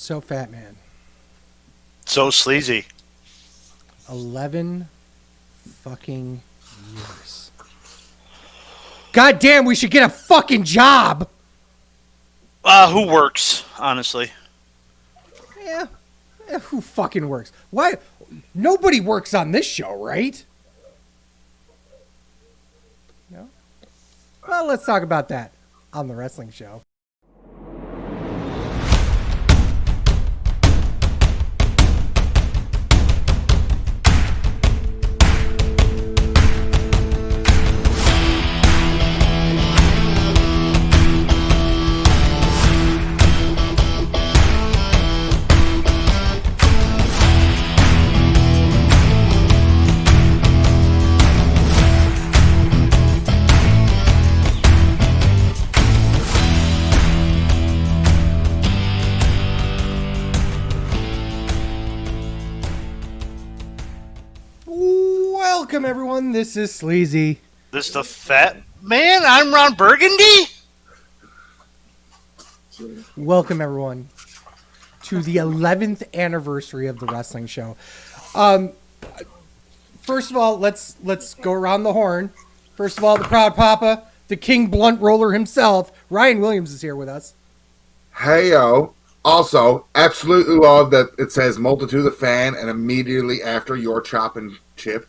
So fat, man. So sleazy. 11 fucking years. God damn, we should get a fucking job. Who works, honestly? Yeah. Who fucking works? Why? Nobody works on this show, right? No? Well, let's talk about that on the wrestling show. Welcome, everyone. This is Sleazy. This the fat man? I'm Ron Burgundy? Welcome, everyone, to the 11th anniversary of the wrestling show. First of all, let's go around the horn. First of all, the proud papa, the king blunt roller himself, Ryan Williams is here with us. Hey, yo. Also, absolutely love that it says Multitude the Fan and immediately after your chop and chip.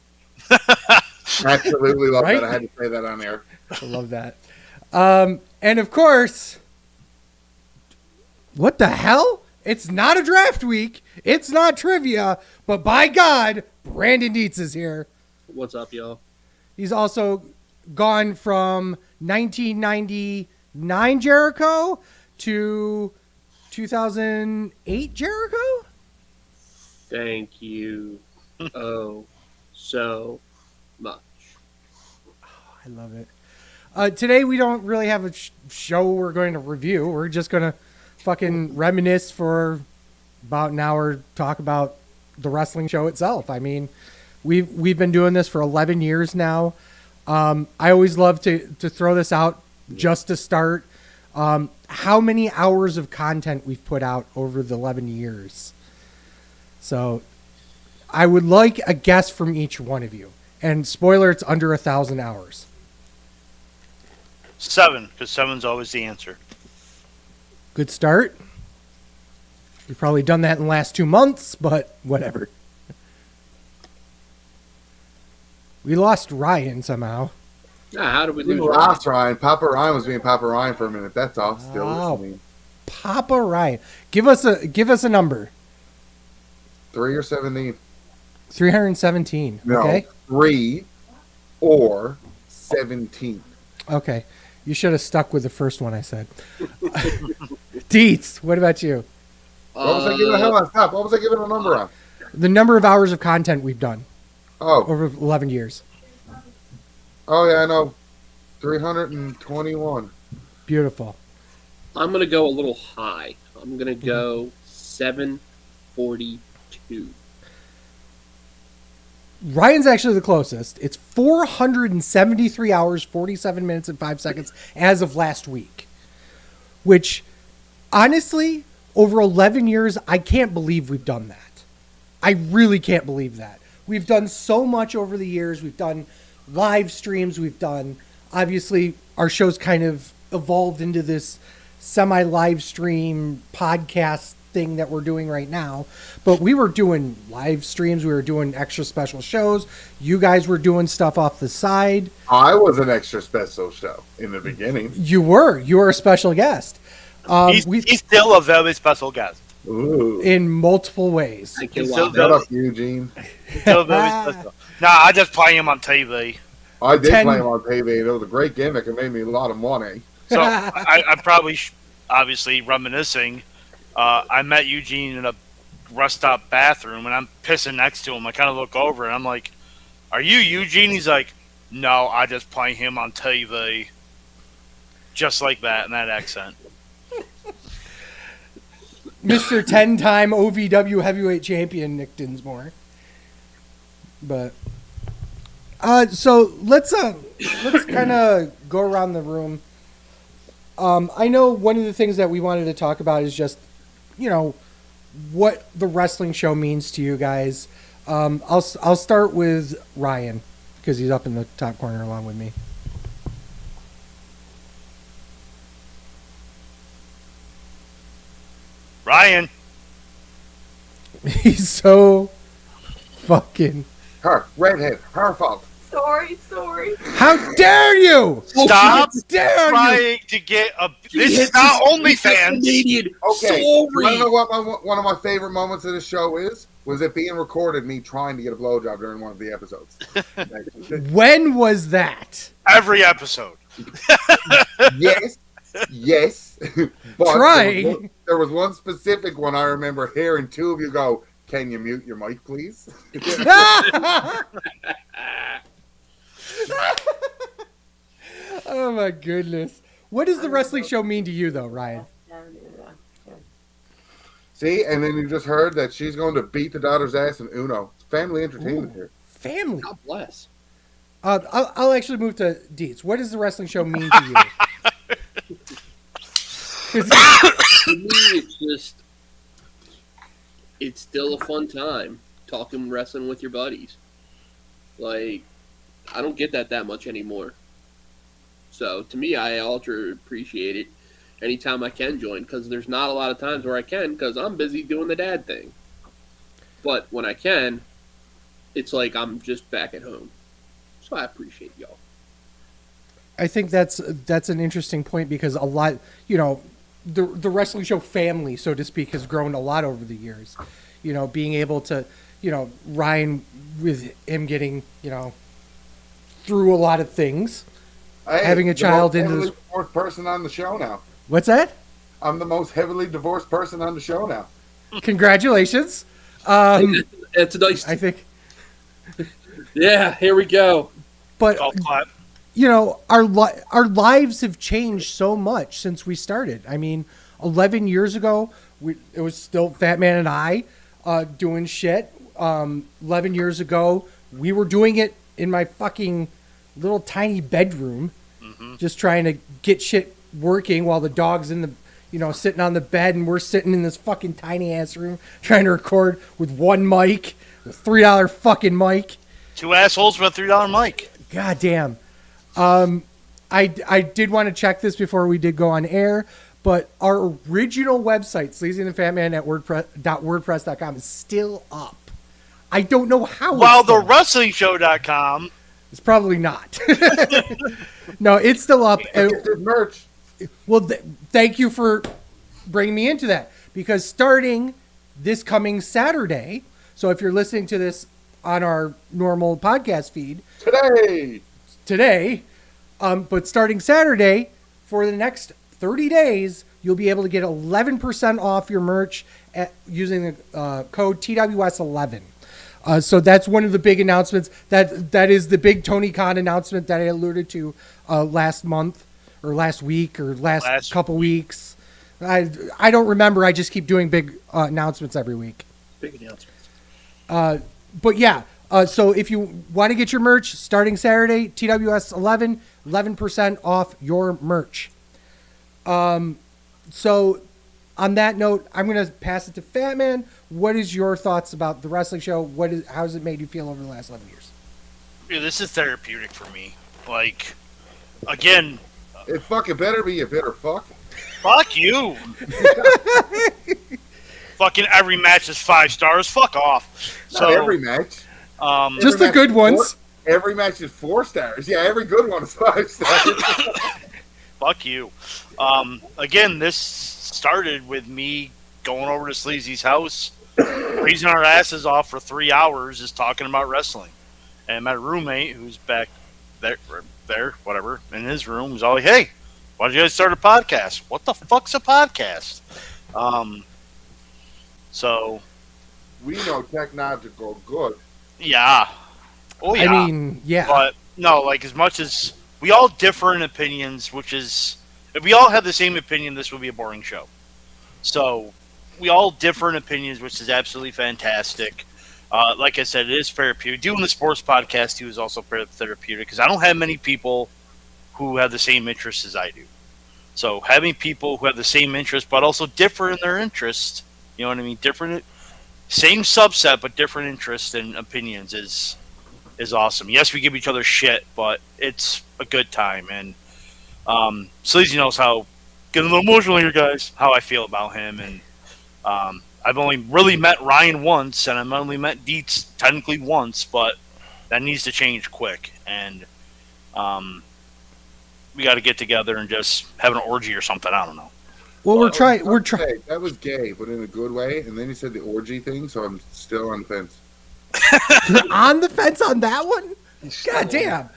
Absolutely love Right? that. I had to say that on air. I love that. And of course, what the hell? It's not a draft week. It's not trivia. But by God, Brandon Dietz is here. What's up, y'all? He's also gone from 1999 Jericho to 2008 Jericho? Thank you. Oh, so much. I love it. Today we don't really have a show we're going to review. We're just going to fucking reminisce for about an hour, talk about the wrestling show itself. I mean, we've been doing this for 11 years now. I always love to throw this out just to start. How many hours of content we've put out over the 11 years. So I would like a guess from each one of you. And spoiler, it's under 1,000 hours. 7, because 7's always the answer. Good start. We've probably done that in the last 2 months, but whatever. We lost Ryan somehow. How did we We lose? lost Ryan. Papa Ryan was being Papa Ryan for a minute. That's all. Still Wow. listening. Papa Ryan. Give us a number. 3 or 17. 317. No, Okay. 3 or 17. Okay. You should have stuck with the first one I said. Dietz, what about you? What was I giving a hell on? Stop. What was I giving a number on? The number of hours of content we've done Oh, over 11 years. yeah, I know. 321. Beautiful. I'm going to go a little high. I'm going to go 742. Ryan's actually the closest. It's 473 hours, 47 minutes, and 5 seconds as of last week. Which, honestly, over 11 years, I can't believe we've done that. I really can't believe that. We've done so much over the years. We've done live streams. We've done, obviously, our show's kind of evolved into this semi-live stream podcast thing that we're doing right now. But we were doing live streams. We were doing extra special shows. You guys were doing stuff off the side. I was an extra special show in the beginning. You were a special guest. He's still a very special guest. Ooh. In multiple ways. Thank you, It's Lava. Shut up, Eugene. He's still very special. Nah, I just play him on TV. I did 10 play him on TV, and it was a great gimmick. It made me a lot of money. So I probably, obviously reminiscing, I met Eugene in a rest stop bathroom, and I'm pissing next to him. I kind of look over, and I'm like, "Are you Eugene?" He's like, "No, I just play him on TV." Just like that, in that accent. Mr. 10-time OVW heavyweight champion Nick Dinsmore. But so let's kind of go around the room. I know one of the things that we wanted to talk about is just, what the wrestling show means to you guys. I'll start with Ryan because he's up in the top corner along with me. Ryan. He's so fucking. Her redhead, her fault. Sorry. How dare you? Stop How dare you? trying to get a. This is not OnlyFans. Canadian. Okay, I don't Sorry. know what one of my favorite moments of the show is. Was it being recorded? Me trying to get a blowjob during one of the episodes. When was that? Every episode. yes. But Trying. there was one specific one I remember hearing two of you go, "Can you mute your mic, please?" Oh my goodness. What does the wrestling show mean to you though, Ryan? See, and then you just heard that she's going to beat the daughter's ass in Uno. Family entertainment here. Family. God bless. I'll actually move to Deets. What does the wrestling show mean to you? 'Cause- To me, it's still a fun time talking wrestling with your buddies. Like, I don't get that much anymore. So to me, I ultra appreciate it anytime I can join, because there's not a lot of times where I can because I'm busy doing the dad thing. But when I can, it's like I'm just back at home. So I appreciate y'all. I think that's an interesting point because a lot, the wrestling show family, so to speak, has grown a lot over the years. Being able to, Ryan with him getting, through a lot of things. Hey, Having a the child most into heavily this- divorced person on the show now. What's that? I'm the most heavily divorced person on the show now. Congratulations. It's a nice. I think, Yeah, here we go. but Golf clap. our lives have changed so much since we started. I mean, 11 years ago, it was still Fat Man and I doing shit. 11 years ago, we were doing it in my fucking little tiny bedroom, just trying to get shit working while the dog's in the, sitting on the bed, and we're sitting in this fucking tiny ass room trying to record with one mic, a $3 fucking mic. Two assholes with a $3 mic. God damn. I did want to check this before we did go on air, but our original website, Sleazy and the Fat Man at WordPress.com, is still up. I don't know how. While it's the still up. WrestlingShow.com. It's probably not. No, it's still up. And- Get this merch. well, thank you for bringing me into that, because starting this coming Saturday, so if you're listening to this on our normal podcast feed today, but starting Saturday for the next 30 days, you'll be able to get 11% off your merch using the code TWS11. So that's one of the big announcements. That is the big Tony Khan announcement that I alluded to last month or last week or last couple weeks. I don't remember. I just keep doing big announcements every week. Big announcements. But yeah, so if you want to get your merch starting Saturday, TWS 11% off your merch. So on that note, I'm going to pass it to Fat Man. What is your thoughts about the wrestling show? How has it made you feel over the last 11 years? Dude, this is therapeutic for me. Like, again, It fucking better be, you better fuck. fuck you. Fucking every match is 5 stars. Fuck off. Not So every match. Just Every the good match is ones. Every match is 4 stars. Yeah, every good one is 5 stars. fuck you. Again, this started with me going over to Sleazy's house, freezing our asses off for 3 hours, just talking about wrestling. And my roommate, who's back there, whatever, in his room, was all like, "Hey, why don't you guys start a podcast?" What the fuck's a podcast? So We know technological good. yeah, oh yeah. I mean, yeah. But no, like, as much as we all differ in opinions, which is, if we all had the same opinion, this would be a boring show. So we all differ in opinions, which is absolutely fantastic. Like I said, it is therapeutic. Doing the sports podcast too is also therapeutic, because I don't have many people who have the same interests as I do. So having people who have the same interests but also differ in their interests You know what I mean? Different, same subset, but different interests and opinions is awesome. Yes, we give each other shit, but it's a good time. And Sleazy knows how, getting a little emotional here, guys, how I feel about him. And I've only really met Ryan once, and I've only met Dietz technically once, but that needs to change quick. And we got to get together and just have an orgy or something. I don't know. Well, we're trying. Okay, that was gay, but in a good way. And then he said the orgy thing, so I'm still on the fence. You're on the fence on that one. God damn.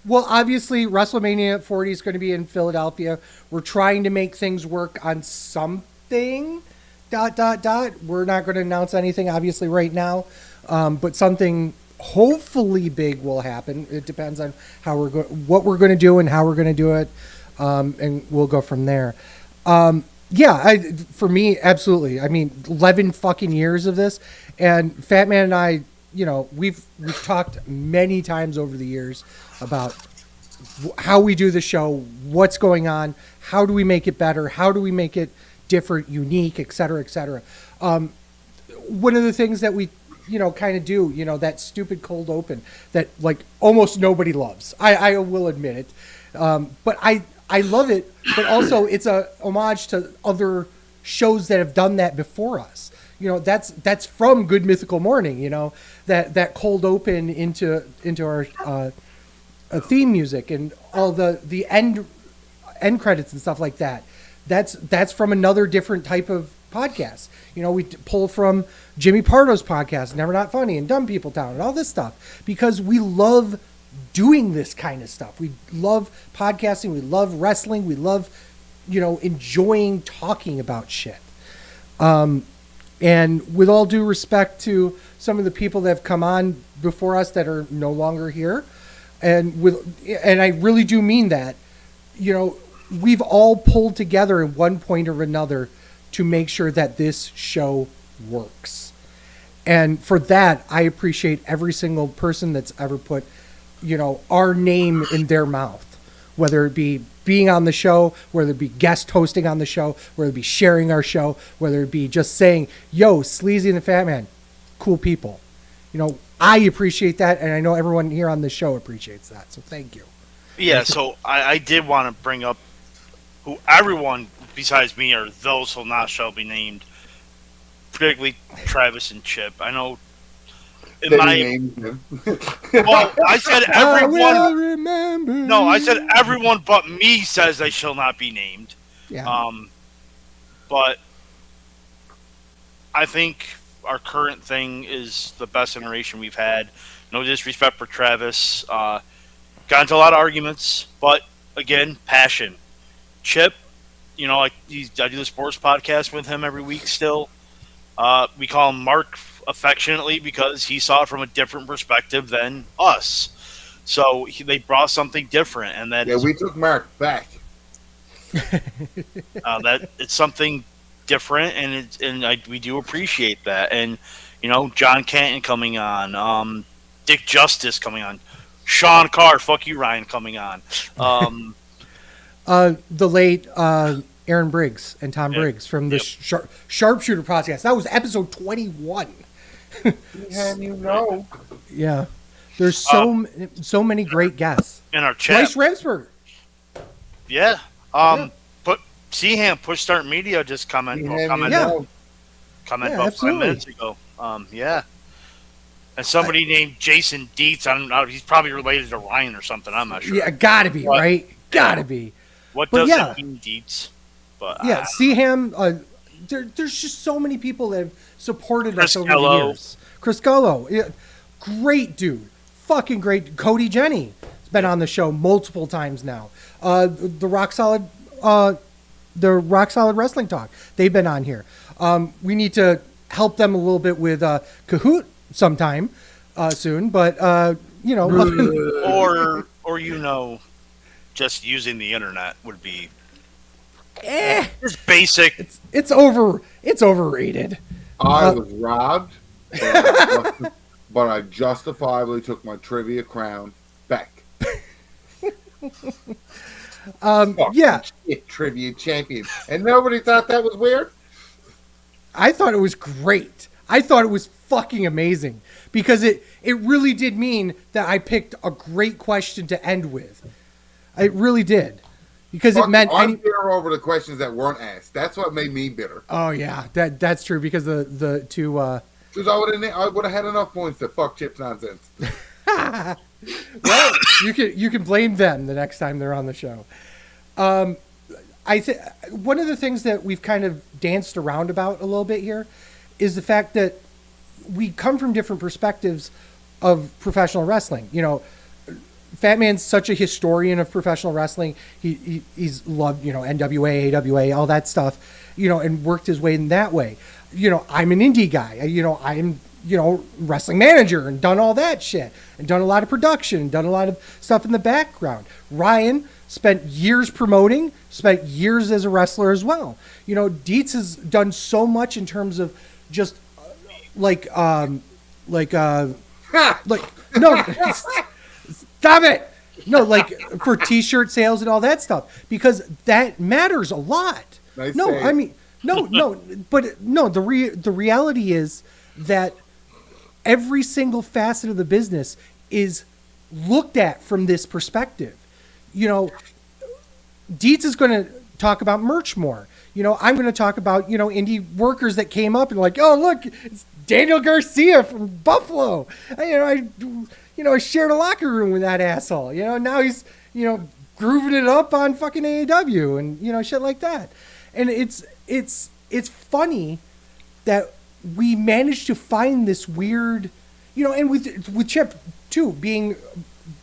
Well, obviously, WrestleMania 40 is going to be in Philadelphia. We're trying to make things work on something. ... We're not going to announce anything, obviously, right now, but something hopefully big will happen. It depends on how what we're going to do and how we're going to do it, and we'll go from there. For me, absolutely. I mean, 11 fucking years of this, and Fat Man and I, you know, we've talked many times over the years about how we do the show, what's going on, how do we make it better, how do we make it different, unique, et cetera, et cetera. One of the things that we, you know, kind of do, you know, that stupid cold open that like almost nobody loves. I will admit it. But I love it, but also it's a homage to other shows that have done that before us. You know, that's from Good Mythical Morning, you know, that cold open into our theme music and all the end credits and stuff like that. That's from another different type of podcast. You know, we pull from Jimmy Pardo's podcast, Never Not Funny, and Dumb People Town, and all this stuff because we love doing this kind of stuff. We love podcasting. We love wrestling. We love, you know, enjoying talking about shit. And with all due respect to some of the people that have come on before us that are no longer here, and I really do mean that, you know, we've all pulled together at one point or another to make sure that this show works. And for that, I appreciate every single person that's ever put, you know, our name in their mouth, whether it be being on the show, whether it be guest hosting on the show, whether it be sharing our show, whether it be just saying, yo, Sleazy and the Fat Man, cool people. You know, I appreciate that, and I know everyone here on the show appreciates that, so thank you. Yeah, so I did want to bring up who everyone besides me or those who not shall be named, particularly Travis and Chip. I know in my well, I said everyone. I will remember. No, I said everyone but me says they shall not be named. Yeah. But I think our current thing is the best iteration we've had. No disrespect for Travis. Got into a lot of arguments, but again, passion. Chip, you know, I do the sports podcast with him every week still. We call him Mark affectionately because he saw it from a different perspective than us. So they brought something different, and that we took Mark back. That it's something different, and we do appreciate that. And you know, John Canton coming on, Dick Justice coming on, Sean Carr, fuck you, Ryan, coming on. The late Aaron Briggs and Tom Briggs from the Sharpshooter podcast. That was episode 21. You know. Yeah. There's so many great guests. In our chat. Bryce Remsburger. Yeah. But Seaham, Push Start Media just commented 5 minutes ago. Yeah. And somebody named Jason Dietz. I don't know. He's probably related to Ryan or something. I'm not sure. Yeah, gotta be, right? Gotta be. What does it mean, Dietz? But yeah, Seaham. There's just so many people that have supported us over the years. Chris Gullo, great dude, fucking great. Cody Jenny has been on the show multiple times now. The Rock Solid Wrestling Talk, they've been on here. We need to help them a little bit with Kahoot sometime soon, but you know, or you know, just using the internet would be just basic. It's overrated. I was robbed, but I justifiably took my trivia crown back. Yeah, trivia champion, and nobody thought that was weird. I thought it was great. I thought it was fucking amazing because it really did mean that I picked a great question to end with. It really did. Because it meant I'm bitter over the questions that weren't asked. That's what made me bitter. Oh yeah, that's true because the two Because I would have had enough points to fuck Chip's nonsense. well, you can blame them the next time they're on the show. I think one of the things that we've kind of danced around about a little bit here is the fact that we come from different perspectives of professional wrestling. You know, Fat Man's such a historian of professional wrestling. He's loved, you know, NWA, AWA, all that stuff, you know, and worked his way in that way. You know, I'm an indie guy. You know, I'm, you know, wrestling manager and done all that shit and done a lot of production and done a lot of stuff in the background. Ryan spent years promoting, spent years as a wrestler as well. You know, Dietz has done so much in terms of just like no, stop it. No, like for t-shirt sales and all that stuff, because that matters a lot. Nice no, save. I mean, no, but no, the reality is that every single facet of the business is looked at from this perspective. You know, Dietz is going to talk about merch more. You know, I'm going to talk about, you know, indie workers that came up and like, oh, look, it's Daniel Garcia from Buffalo. I shared a locker room with that asshole. You know, now he's, you know, grooving it up on fucking AEW and, you know, shit like that. And it's funny that we managed to find this weird, you know, and with Chip too, being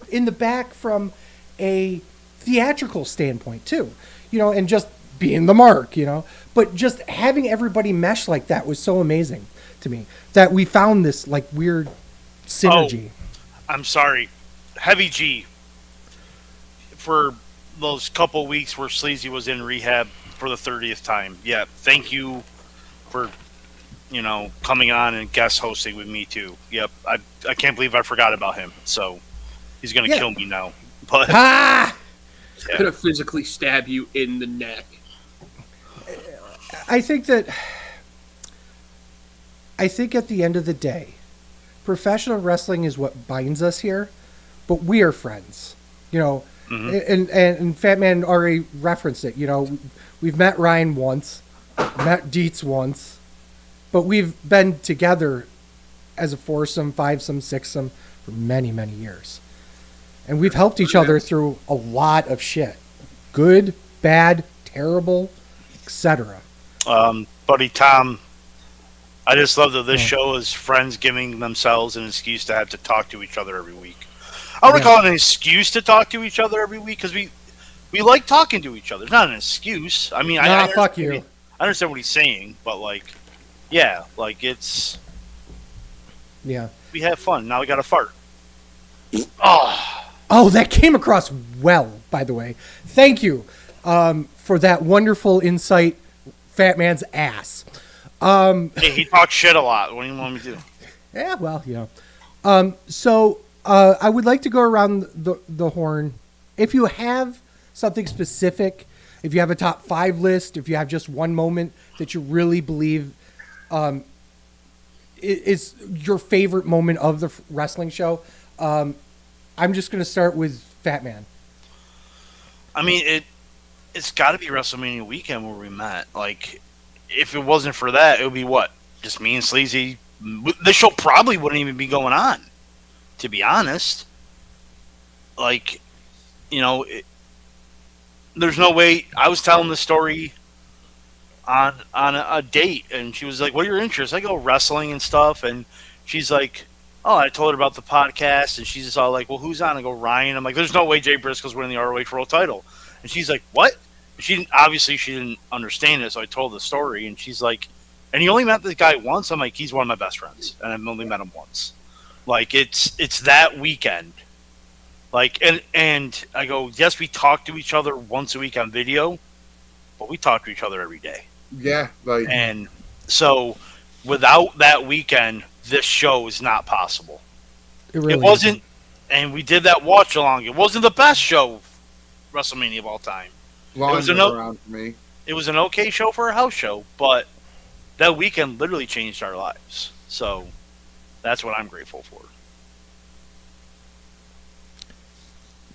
in the back from a theatrical standpoint too, you know, and just being the mark, you know, but just having everybody mesh like that was so amazing to me that we found this like weird synergy. Oh, I'm sorry. Heavy G. For those couple weeks where Sleazy was in rehab for the 30th time. Yeah. Thank you for, you know, coming on and guest hosting with me too. Yep. I can't believe I forgot about him. So he's going to kill me now. But Ah! I'm going to physically stab you in the neck. I think at the end of the day, professional wrestling is what binds us here, but we are friends, you know, and Fat Man already referenced it. You know, we've met Ryan once, met Dietz once, but we've been together as a foursome, fivesome, sixsome for many, many years. And we've helped each other through a lot of shit. Good, bad, terrible, etc. Buddy Tom, I just love that this show is friends giving themselves an excuse to have to talk to each other every week. I want to call it an excuse to talk to each other every week because we like talking to each other. It's not an excuse. I mean, fuck you. I understand what he's saying, but like, yeah, like it's we have fun. Now we got to fart. Oh, that came across well, by the way. Thank you for that wonderful insight, Fat Man's ass. Hey, he talks shit a lot. What do you want me to do? Yeah, well, you know. So I would like to go around the horn. If you have something specific, if you have a top 5 list, if you have just one moment that you really believe is your favorite moment of the wrestling show, I'm just going to start with Fat Man. I mean, it's got to be WrestleMania weekend where we met. Like, if it wasn't for that, it would be what? Just me and Sleazy. The show probably wouldn't even be going on, to be honest. Like, you know, there's no way. I was telling the story on a date, and she was like, "What are your interests?" I go, "Wrestling and stuff," and she's like, "Oh," I told her about the podcast, and she's just all like, "Well, who's on?" I go, "Ryan." I'm like, "There's no way Jay Briscoe's winning the ROH World Title," and she's like, "What?" She didn't understand it, so I told the story, and she's like, "And you only met this guy once?" I'm like, "He's one of my best friends, and I've only met him once." Like, it's that weekend. Like, and I go, "Yes, we talk to each other once a week on video, but we talk to each other every day." Yeah, like, And so without that weekend, this show is not possible. It wasn't, and we did that watch along. It wasn't the best show WrestleMania of all time. long was a around for me. It was an okay show for a house show, but that weekend literally changed our lives. So that's what I'm grateful for.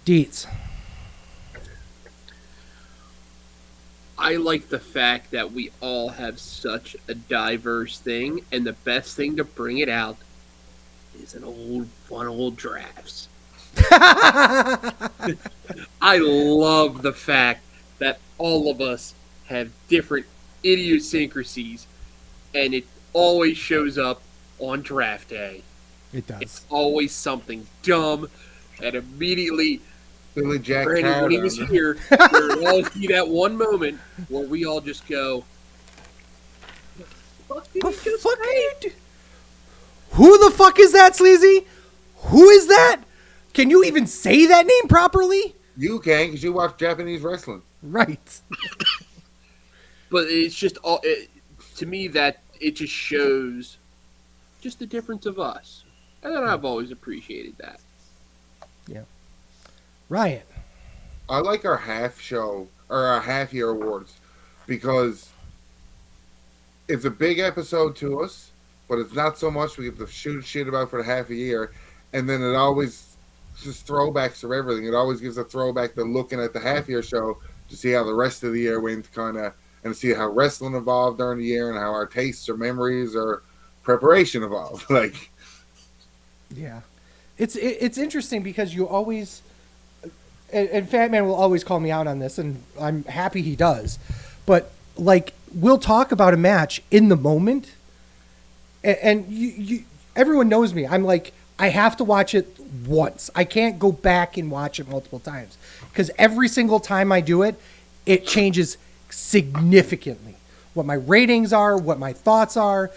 Deets. I like the fact that we all have such a diverse thing, and the best thing to bring it out is one old drafts. I love the fact that all of us have different idiosyncrasies, and it always shows up on draft day. It does. It's always something dumb, and immediately, Billy Jack Brandon, when he Carter. was here, there would always be that one moment where we all just go, "What the fuck did he just Fuck say?" you do- Who the fuck is that, Sleazy? Who is that? Can you even say that name properly? You can, because you watch Japanese wrestling. Right. But it's just to me that it just shows just the difference of us, and I've always appreciated that. Ryan. I like our half show or our half year awards because it's a big episode to us, but it's not so much we have to shoot shit about for the half a year, and then it always just throwbacks of everything. It always gives a throwback to looking at the half year show to see how the rest of the year went, kind of, and see how wrestling evolved during the year and how our tastes or memories or preparation evolved. Like, Yeah. It's interesting because you always, and Fat Man will always call me out on this, and I'm happy he does. But like, we'll talk about a match in the moment, and you everyone knows me. I'm like, I have to watch it once. I can't go back and watch it multiple times because every single time I do it, it changes significantly. What my ratings are, what my thoughts are,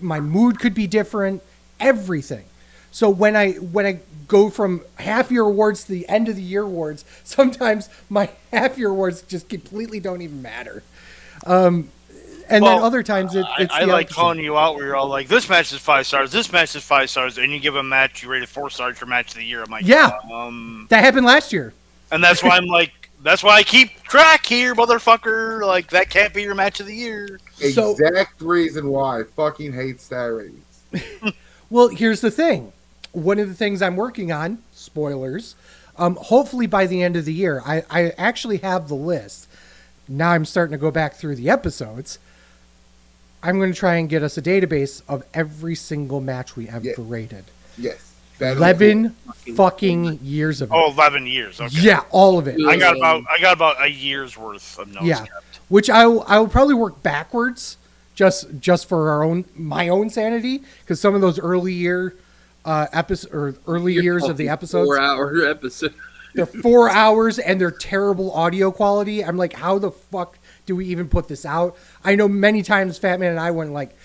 my mood could be different, everything. So when I go from half year awards to the end of the year awards, sometimes my half year awards just completely don't even matter. And then other times it's I the like opposite. calling you out where you're all like, this match is 5 stars, this match is 5 stars, and you give a match you rated 4 stars for match of the year. I'm like, Yeah. That happened last year. and that's why I'm like, that's why I keep track here, motherfucker. Like, that can't be your match of the year. So- exact reason why I fucking hate star ratings. Well, here's the thing. One of the things I'm working on, spoilers, hopefully by the end of the year, I actually have the list. Now I'm starting to go back through the episodes. I'm going to try and get us a database of every single match we ever Yeah. rated. Yes. That'll 11 fucking years of it. Oh, 11 years. Okay. Yeah, all of it. I got about a year's worth of notes Yeah, kept. which I will probably work backwards just for my own sanity, because some of those early year years of the episodes, 4-hour episode. they're 4 hours and they're terrible audio quality. I'm like, how the fuck do we even put this out? I know many times Fat Man and I went like,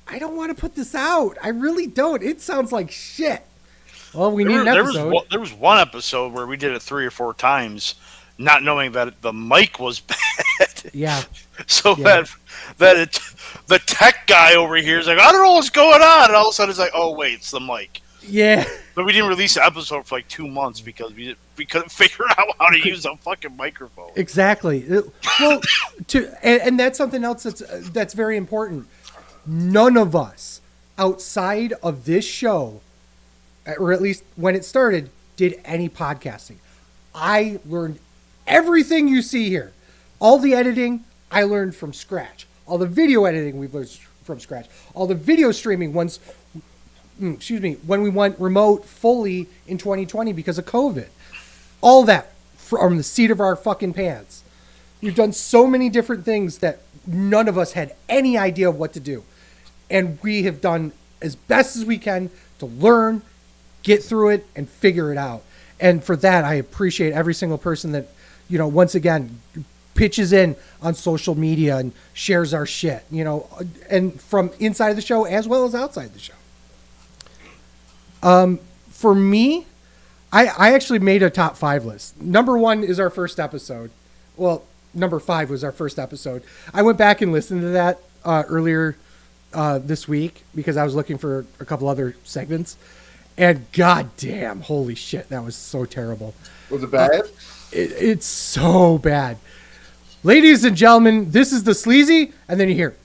I don't want to put this out. I really don't. It sounds like shit. Well, we need an episode. There was one episode where we did it 3 or 4 times, not knowing that the mic was bad. Yeah. So Yeah. the tech guy over here is like, I don't know what's going on, and all of a sudden it's like, oh wait, it's the mic. Yeah. But we didn't release the episode for like 2 months because we couldn't figure out how to use a fucking microphone. Exactly. Well, and that's something else that's very important. None of us outside of this show, or at least when it started, did any podcasting. I learned everything you see here. All the editing, I learned from scratch. All the video editing, we've learned from scratch. All the video streaming, when we went remote fully in 2020 because of COVID. All that from the seat of our fucking pants. We've done so many different things that none of us had any idea of what to do. And we have done as best as we can to learn, get through it, and figure it out. And for that, I appreciate every single person that, once again, pitches in on social media and shares our shit, and from inside the show as well as outside the show. For me, I actually made a top 5 list. Number 1 is our first episode. Well, number 5 was our first episode. I went back and listened to that earlier this week because I was looking for a couple other segments. And goddamn, holy shit, that was so terrible. Was it bad? It's so bad. Ladies and gentlemen, this is the Sleazy, and then you hear,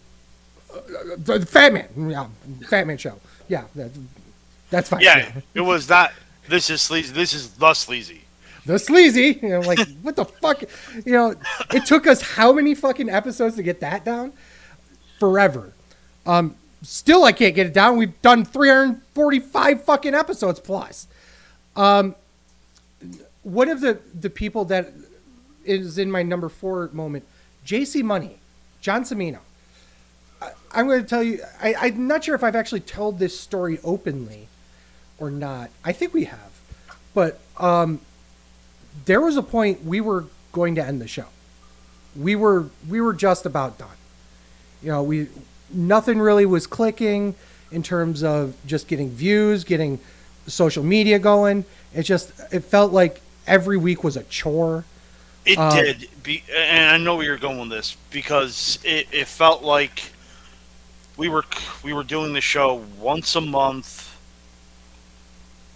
the Fat Man, yeah, Fat Man show. Yeah, that's fine. Yeah, it was not. This is sleazy. This is the sleazy. The sleazy, like what the fuck, it took us how many fucking episodes to get that down? Forever. Still, I can't get it down. We've done 345 fucking episodes plus. One of the people that is in my number 4 moment, JC Money, John Cimino. I'm going to tell you, I'm not sure if I've actually told this story openly or not. I think we have. But there was a point we were going to end the show. We were just about done. Nothing really was clicking in terms of just getting views, getting social media going. It felt like every week was a chore. It did. And I know where you're going with this because it felt like we were doing the show once a month.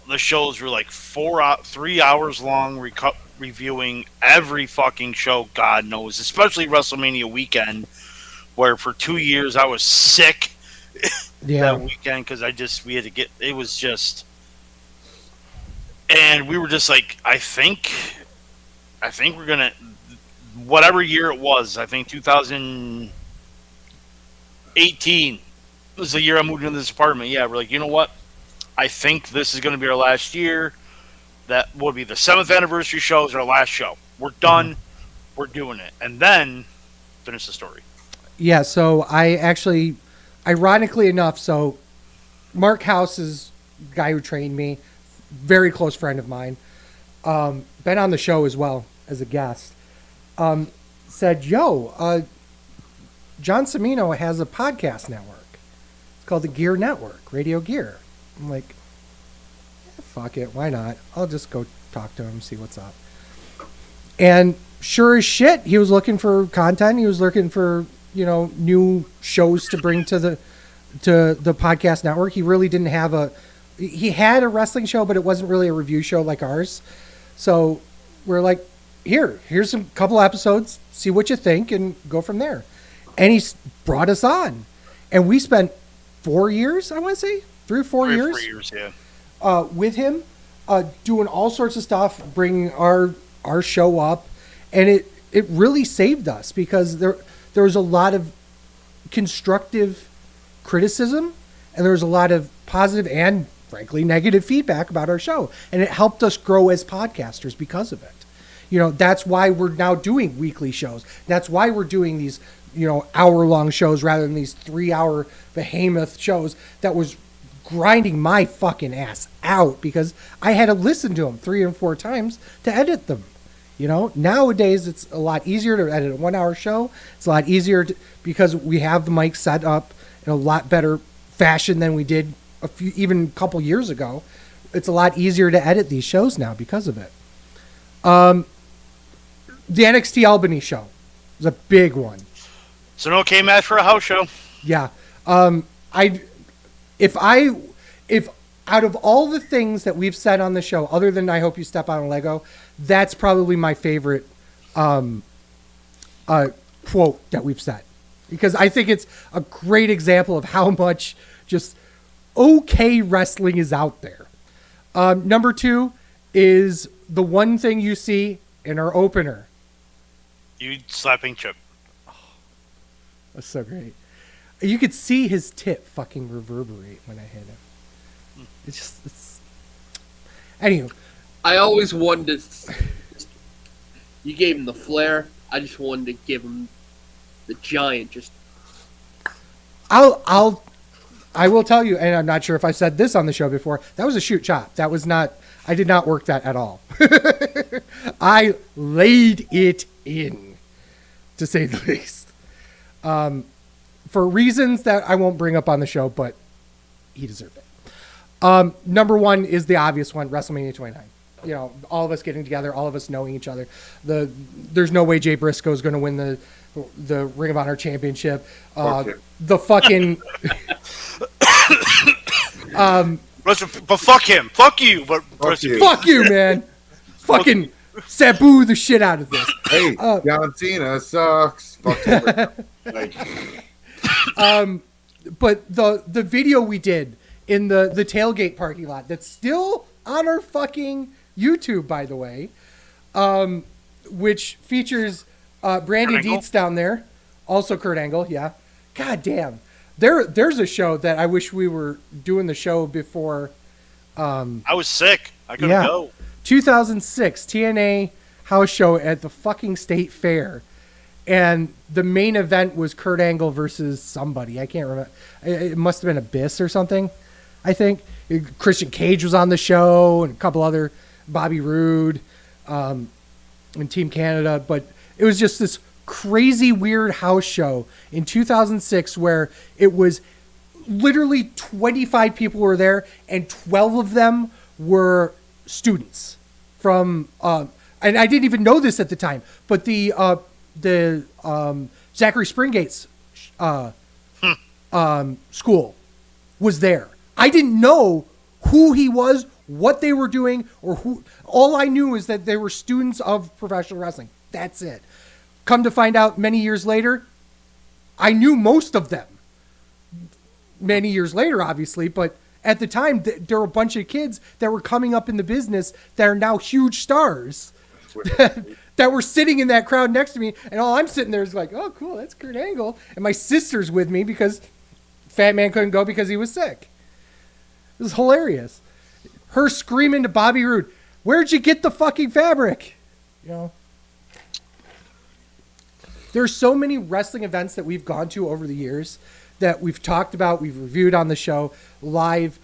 The shows were like 3 hours long, reviewing every fucking show God knows, especially WrestleMania weekend, where for 2 years I was sick that weekend because we had to get, it was just, and we were just like, I think we're gonna, whatever year it was, I think 2018 was the year I moved into this apartment. Yeah, we're like, you know what? I think this is going to be our last year. That will be the 7th anniversary show is our last show. We're done. We're doing it. And then finish the story. Yeah, so I actually, ironically enough, so Mark House is the guy who trained me, very close friend of mine, been on the show as well as a guest, said, John Cimino has a podcast network. It's called the Gear Network, Radio Gear. I'm like, yeah, fuck it, why not? I'll just go talk to him, see what's up. And sure as shit, he was looking for content. He was looking for, new shows to bring to the podcast network. He really didn't have he had a wrestling show, but it wasn't really a review show like ours. So we're like, here's a couple episodes, see what you think, and go from there. And he brought us on. And we spent 4 years, I want to say, 3 or 4 years. 4 years, yeah. With him, doing all sorts of stuff, bringing our show up, and it really saved us because there was a lot of constructive criticism, and there was a lot of positive and frankly negative feedback about our show, and it helped us grow as podcasters because of it. That's why we're now doing weekly shows. That's why we're doing these hour-long shows rather than these 3-hour behemoth shows that was grinding my fucking ass out because I had to listen to them 3 and 4 times to edit them. Nowadays it's a lot easier to edit a 1-hour show. It's a lot easier because we have the mic set up in a lot better fashion than we did even a couple years ago. It's a lot easier to edit these shows now because of it. The NXT Albany show was a big one. So no K-Match for a house show. Yeah. If out of all the things that we've said on the show, other than I hope you step on a Lego, that's probably my favorite quote that we've said. Because I think it's a great example of how much just okay wrestling is out there. Number 2 is the one thing you see in our opener. You slapping Chip. That's so great. You could see his tit fucking reverberate when I hit him. It's anywho. I always wanted to. You gave him the flair. I just wanted to give him the giant. Just. I will tell you, and I'm not sure if I said this on the show before. That was a shoot chop. That was not. I did not work that at all. I laid it in, to say the least. For reasons that I won't bring up on the show, but he deserved it. Number 1 is the obvious one, WrestleMania 29. All of us getting together, all of us knowing each other. There's no way Jay Briscoe is going to win the Ring of Honor championship. The fucking but fuck him. Fuck you. But fuck you, man. Fucking Sabu the shit out of this. Hey, John Cena sucks. Fuck him. but the video we did in the tailgate parking lot that's still on our fucking YouTube, by the way, which features Brandy Kurt Angle? Dietz down there, also Kurt Angle. Yeah, god damn. There's a show that I wish we were doing the show before. I was sick. I couldn't Yeah. go. 2006 TNA house show at the fucking state fair, and the main event was Kurt Angle versus somebody. I can't remember. It must have been Abyss or something. I think Christian Cage was on the show and a couple other, Bobby Roode, and Team Canada. But it was just this crazy weird house show in 2006 where it was literally 25 people were there and 12 of them were students from and I didn't even know this at the time, but the Zachary Springate's school was there. I didn't know who he was, what they were doing, or who. All I knew is that they were students of professional wrestling. That's it. Come to find out many years later, I knew most of them. Many years later, obviously, but at the time, there were a bunch of kids that were coming up in the business that are now huge stars that were sitting in that crowd next to me. And all I'm sitting there is like, oh, cool, that's Kurt Angle. And my sister's with me because Fat Man couldn't go because he was sick. It was hilarious. Her screaming to Bobby Roode, where'd you get the fucking fabric? You know? There's so many wrestling events that we've gone to over the years that we've talked about, we've reviewed on the show live,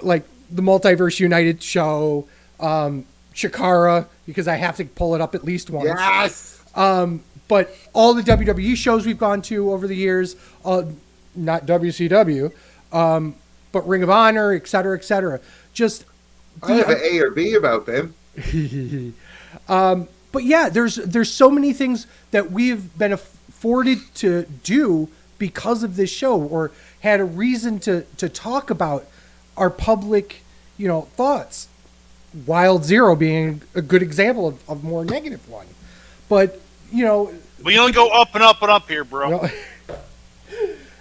like the Multiverse United show, Shikara, because I have to pull it up at least once. Yes. But all the WWE shows we've gone to over the years, not WCW, but Ring of Honor, et cetera, et cetera. Just I have an A or B about them. but yeah, there's so many things that we've been afforded to do because of this show, or had a reason to talk about our public, thoughts. Wild Zero being a good example of a more negative one. But, We only go up and up and up here, bro.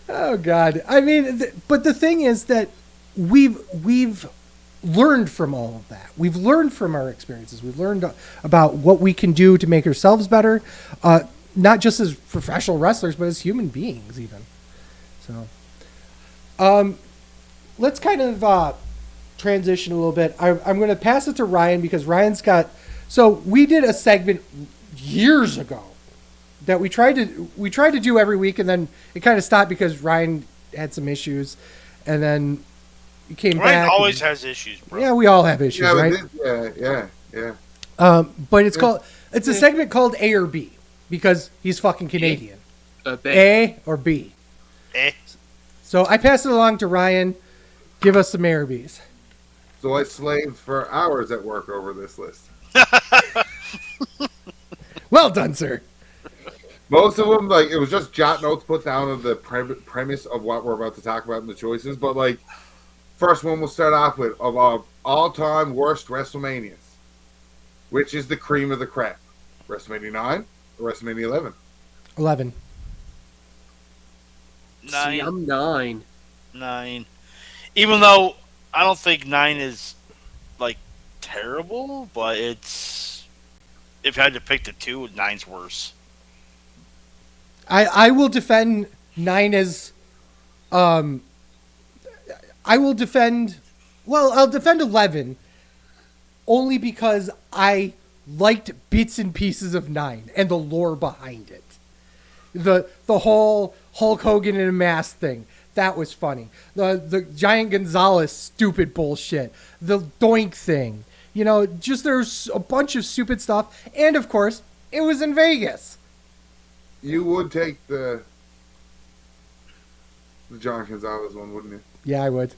Oh God! I mean, but the thing is that we've learned from all of that. We've learned from our experiences. We've learned about what we can do to make ourselves better, not just as professional wrestlers, but as human beings, even. So, let's kind of transition a little bit. I'm going to pass it to Ryan because Ryan's got. So we did a segment years ago that we tried to do every week, and then it kind of stopped because Ryan had some issues, and then he came back. Ryan always has issues, bro. Yeah, we all have issues, Yeah, right? yeah. But it's a segment called A or B because he's fucking Canadian. B. A or B. Eh. So I pass it along to Ryan. Give us some A or Bs. So I slaved for hours at work over this list. Well done, sir. Most of them, it was just jot notes put down of the premise of what we're about to talk about in the choices. But, first one we'll start off with of all-time worst WrestleManias. Which is the cream of the crap? WrestleMania 9 or WrestleMania 11? 11. 9. See, I'm 9. 9. Even though I don't think 9 is, terrible, but it's... If I had to pick the two, 9's worse. I will defend 9 as I'll defend 11 only because I liked bits and pieces of 9 and the lore behind it. The whole Hulk Hogan in a mask thing, that was funny. The Giant Gonzalez stupid bullshit. The Doink thing. Just there's a bunch of stupid stuff, and of course, it was in Vegas. You would take the John Gonzalez one, wouldn't you? Yeah, I would.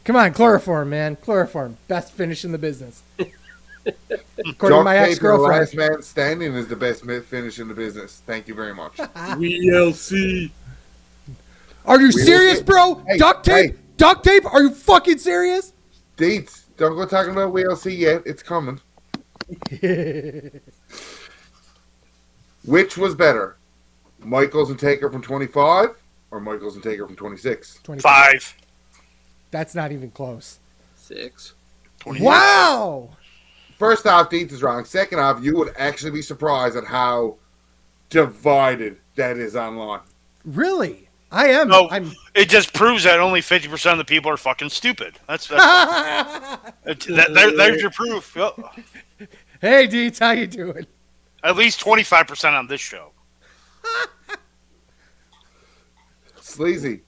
Come on, chloroform, man. Chloroform. Best finish in the business. According to my Duct tape, ex-girlfriend. Last Man Standing is the best finish in the business. Thank you very much. WLC. Are you serious, bro? Hey, Duct tape? hey. Duct tape? Are you fucking serious? Deets, don't go talking about WLC yet. It's coming. Which was better? Michaels and Taker from 25 or Michaels and Taker from 26? 25. 5. That's not even close. 6. 28. Wow. First off, Deets is wrong. Second off, you would actually be surprised at how divided that is online. Really? I am. No, I'm. it just proves that only 50% of the people are fucking stupid. There's your proof. Yep. Hey, Deets, how you doing? At least 25% on this show. Sleazy,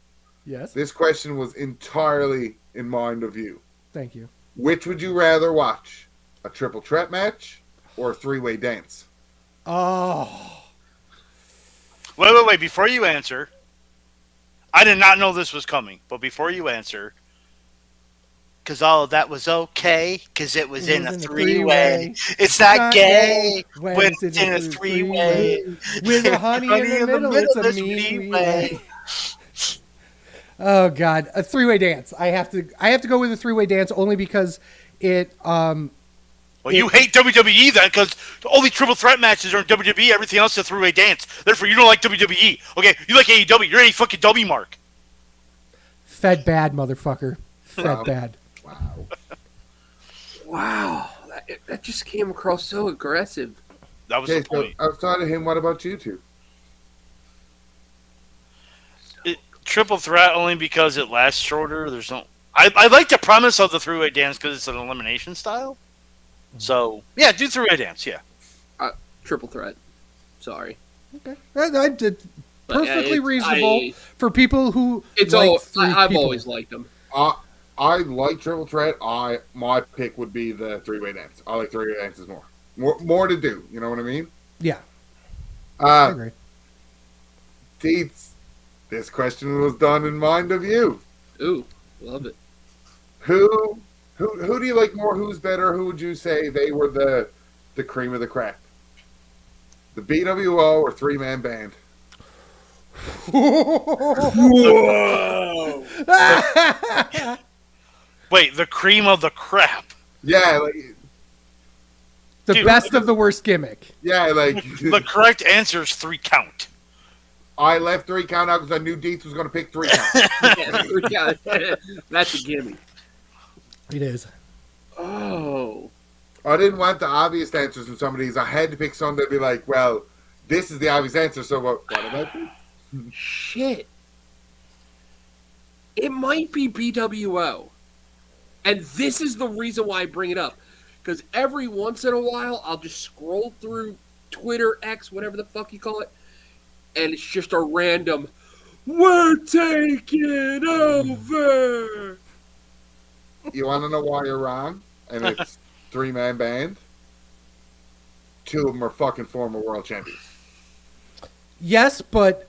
Yes. this question was entirely in mind of you. Thank you. Which would you rather watch? A triple threat match or a three-way dance? Oh. Wait. Before you answer, I did not know this was coming. But before you answer, because all of that was okay, because it was in a three-way. It's not gay when it's in a three-way. With a honey in the middle, it's a me-way. Oh God, a three-way dance. I have to go with a three-way dance only because it. Well, you hate WWE then, because all these triple threat matches are in WWE. Everything else is a three-way dance. Therefore, you don't like WWE. Okay, you like AEW. You're a fucking W mark. Fed bad, motherfucker. Fed Wow. bad. Wow. Wow, that just came across so aggressive. That was Okay, the so point. outside of him, what about you two? Triple threat only because it lasts shorter. There's no. I like the premise of the three-way dance because it's an elimination style. So yeah, do three-way dance. Yeah. Triple threat. Sorry. Okay. I did But, perfectly it's- reasonable for people who. It's like all. three I've people. always liked them. I like triple threat. My pick would be the three-way dance. I like three-way dances more to do. You know what I mean? Yeah, I Uh, agree. Deets, this question was done in mind of you. Ooh, love it. Who do you like more? Who's better? Who would you say they were the cream of the crop? The BWO or three-man band? Whoa! Wait, the cream of the crap. Yeah, like The Dude, best of the worst gimmick. The correct answer is 3 count. I left 3 count out because I knew Deets was going to pick 3 count. Yeah, that's a gimme. It is. Oh. I didn't want the obvious answers from some of these. I had to pick some that'd be like, well, this is the obvious answer. So what about this? Shit. It might be BWO. And this is the reason why I bring it up. Because every once in a while, I'll just scroll through Twitter, X, whatever the fuck you call it, and it's just a random, "We're taking over." You want to know why you're wrong? And it's 3-man band. 2 of them are fucking former world champions. Yes, but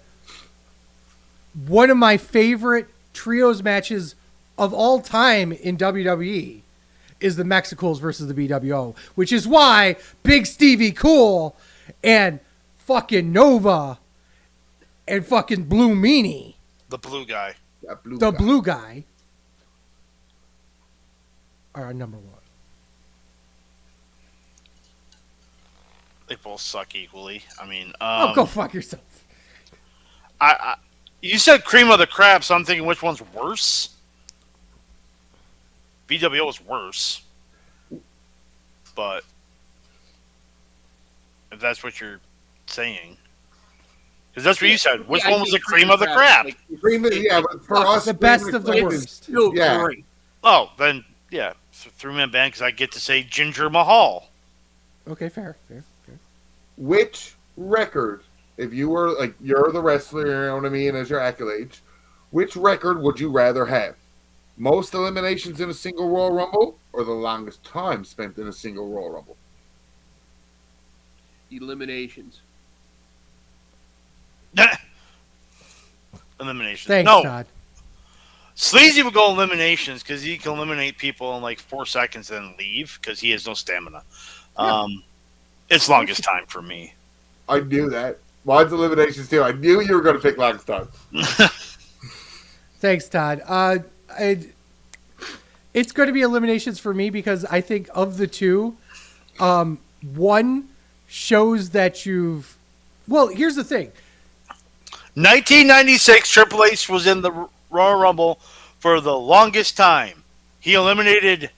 one of my favorite trios matches of all time in WWE is the Mexicals versus the BWO, which is why Big Stevie Cool and fucking Nova and fucking Blue Meanie, The blue guy. That blue the guy. blue guy, are our number 1. They both suck equally. I mean, Oh, go fuck yourself. you said cream of the crap, so I'm thinking which one's worse? BWO is worse. But if that's what you're saying. Because that's what you said. Which Yeah, one I was the think cream of the crap? like, Cream of- yeah, but for us, The cream best of of the crap worst. is- still Yeah. great. Oh, then, yeah. So 3-man band because I get to say Ginger Mahal. Okay, fair. Which record, if you were like you're the wrestler, you know what I mean, as your accolades, which record would you rather have? Most eliminations in a single Royal Rumble, or the longest time spent in a single Royal Rumble? Eliminations. Eliminations. Thanks, No, Todd. Sleazy would go eliminations because he can eliminate people in like 4 seconds and then leave because he has no stamina. It's longest time for me. I knew that. Mine's eliminations too. I knew you were going to pick longest time. Thanks, Todd. It's going to be eliminations for me because I think of the two, one shows that you've. Well, here's the thing. 1996, Triple H was in the Royal Rumble for the longest time. He eliminated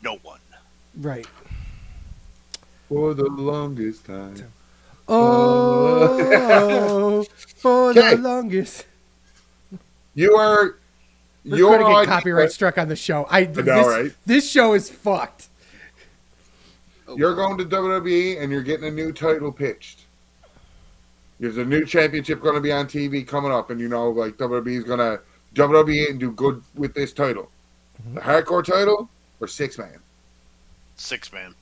no one. Right. For the longest time. Oh, for Okay. the longest. You're We're gonna idea- get copyright struck on the show. right? This show is fucked. Oh, You're going to WWE and you're getting a new title pitched. There's a new championship going to be on TV coming up, and like WWE is going to WWE and do good with this title. The hardcore title or 6-man? 6-man.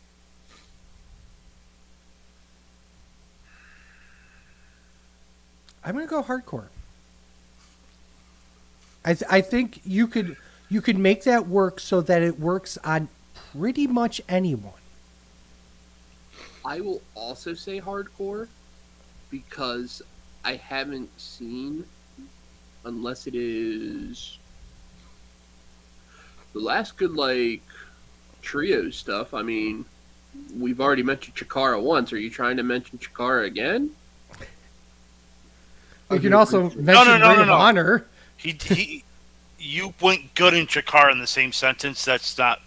I'm gonna go hardcore. I think you could make that work so that it works on pretty much anyone. I will also say hardcore because I haven't seen, unless it is the last good trio stuff. I mean, we've already mentioned Chikara once. Are you trying to mention Chikara again? You can also mention no, Ring no, of no. Honor. You went good and Chikara in the same sentence. That's not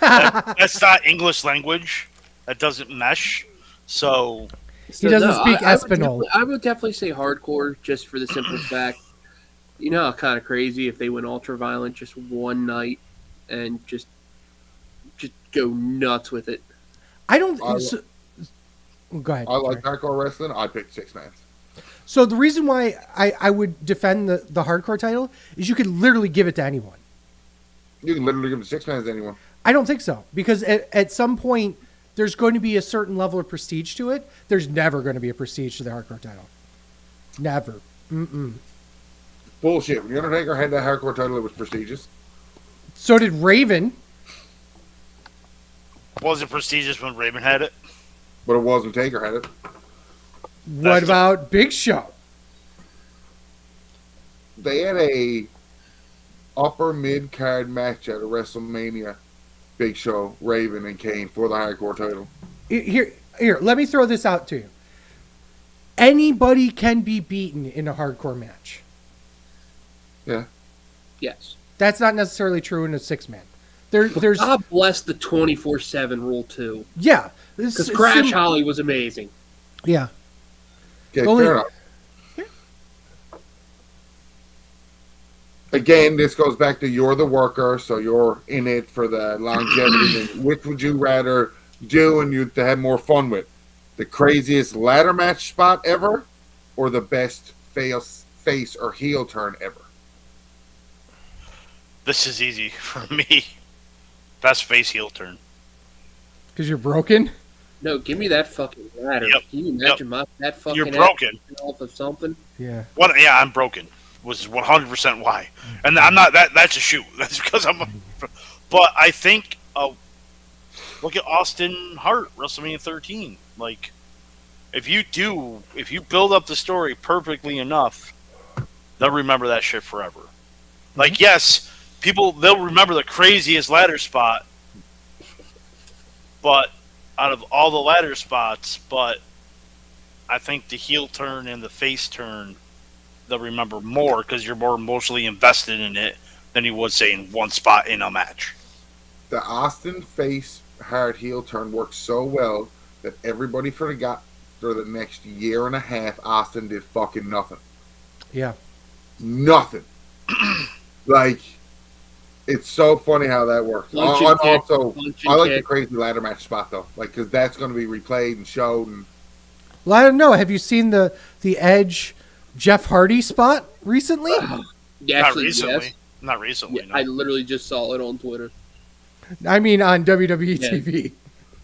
that's not English language. That doesn't mesh. So He doesn't speak I would Espanol. definitely- I would definitely say hardcore just for the simple fact, how kind of crazy if they went ultra violent just one night and just go nuts with it. I don't. I- Go ahead. I like sorry. hardcore wrestling. I picked 6-man. So the reason why I would defend the hardcore title is you could literally give it to anyone. You can literally give the 6-man to anyone. I don't think so, because at some point there's going to be a certain level of prestige to it. There's never going to be a prestige to the hardcore title. Never. Bullshit. When The Undertaker had that hardcore title, it was prestigious. So did Raven. was it prestigious when Raven had it? But it wasn't Taker had it. What about Big Show? They had a upper mid card match at a WrestleMania. Big Show, Raven, and Kane for the hardcore title. Here, let me throw this out to you. Anybody can be beaten in a hardcore match. Yeah. Yes. That's not necessarily true in a 6-man. There's God bless the 24/7 rule too, yeah. because Crash Holly was amazing. Yeah. Okay, Only- fair enough. Again, this goes back to you're the worker, so you're in it for the longevity. And which would you rather do and you to have more fun with? The craziest ladder match spot ever, or the best face or heel turn ever? This is easy for me. Best face heel turn. Because you're broken. No, give me that fucking ladder. Yep. Can you imagine that fucking You're ass broken. off of something? Yeah. Yeah, I'm broken. Was 100% why, and I'm not that. That's a shoot. That's because I'm. But I think, look at Austin Hart, WrestleMania 13. Like, if you build up the story perfectly enough, they'll remember that shit forever. Like, yes, they'll remember the craziest ladder spot, but out of all the ladder spots, I think the heel turn and the face turn, they'll remember more because you're more emotionally invested in it than you would say in one spot in a match. The Austin face hard heel turn worked so well that everybody forgot for the next year and a half Austin did fucking nothing. Yeah. Nothing. Like, it's so funny how that works. Punch I'm and kick, also punch and I like the kick. crazy ladder match spot though, like because that's going to be replayed and showed. And Well, I don't know. Have you seen the Edge Jeff Hardy spot recently? Yeah, Not actually, recently. yes. Not recently. Yeah, no. I literally just saw it on Twitter. I mean, on WWE Yeah. TV.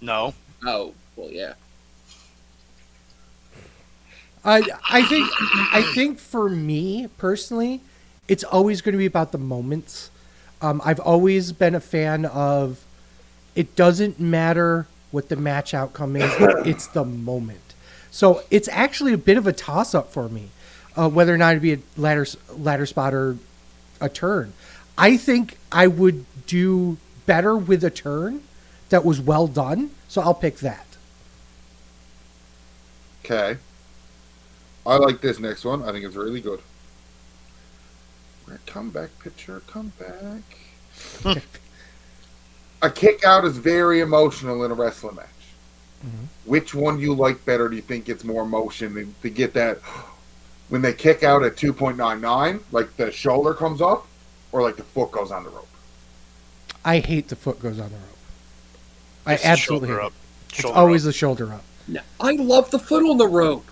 No. Oh, well, yeah. I think for me personally, it's always going to be about the moments. I've always been a fan of. It doesn't matter what the match outcome is; it's the moment. So it's actually a bit of a toss-up for me, whether or not it'd be a ladder spot or a turn. I think I would do better with a turn that was well done, so I'll pick that. okay, I like this next one. I think it's really good. Comeback picture, comeback. A kick out is very emotional in a wrestling match. Mhm. Which one do you like better? Do you think it's more emotion to get that when they kick out at 2.99, like the shoulder comes up, or like the foot goes on the rope? I hate the foot goes on the rope. I It's the absolutely shoulder hate up. it. It's Shoulder always up. the shoulder up. No, I love the foot on the rope.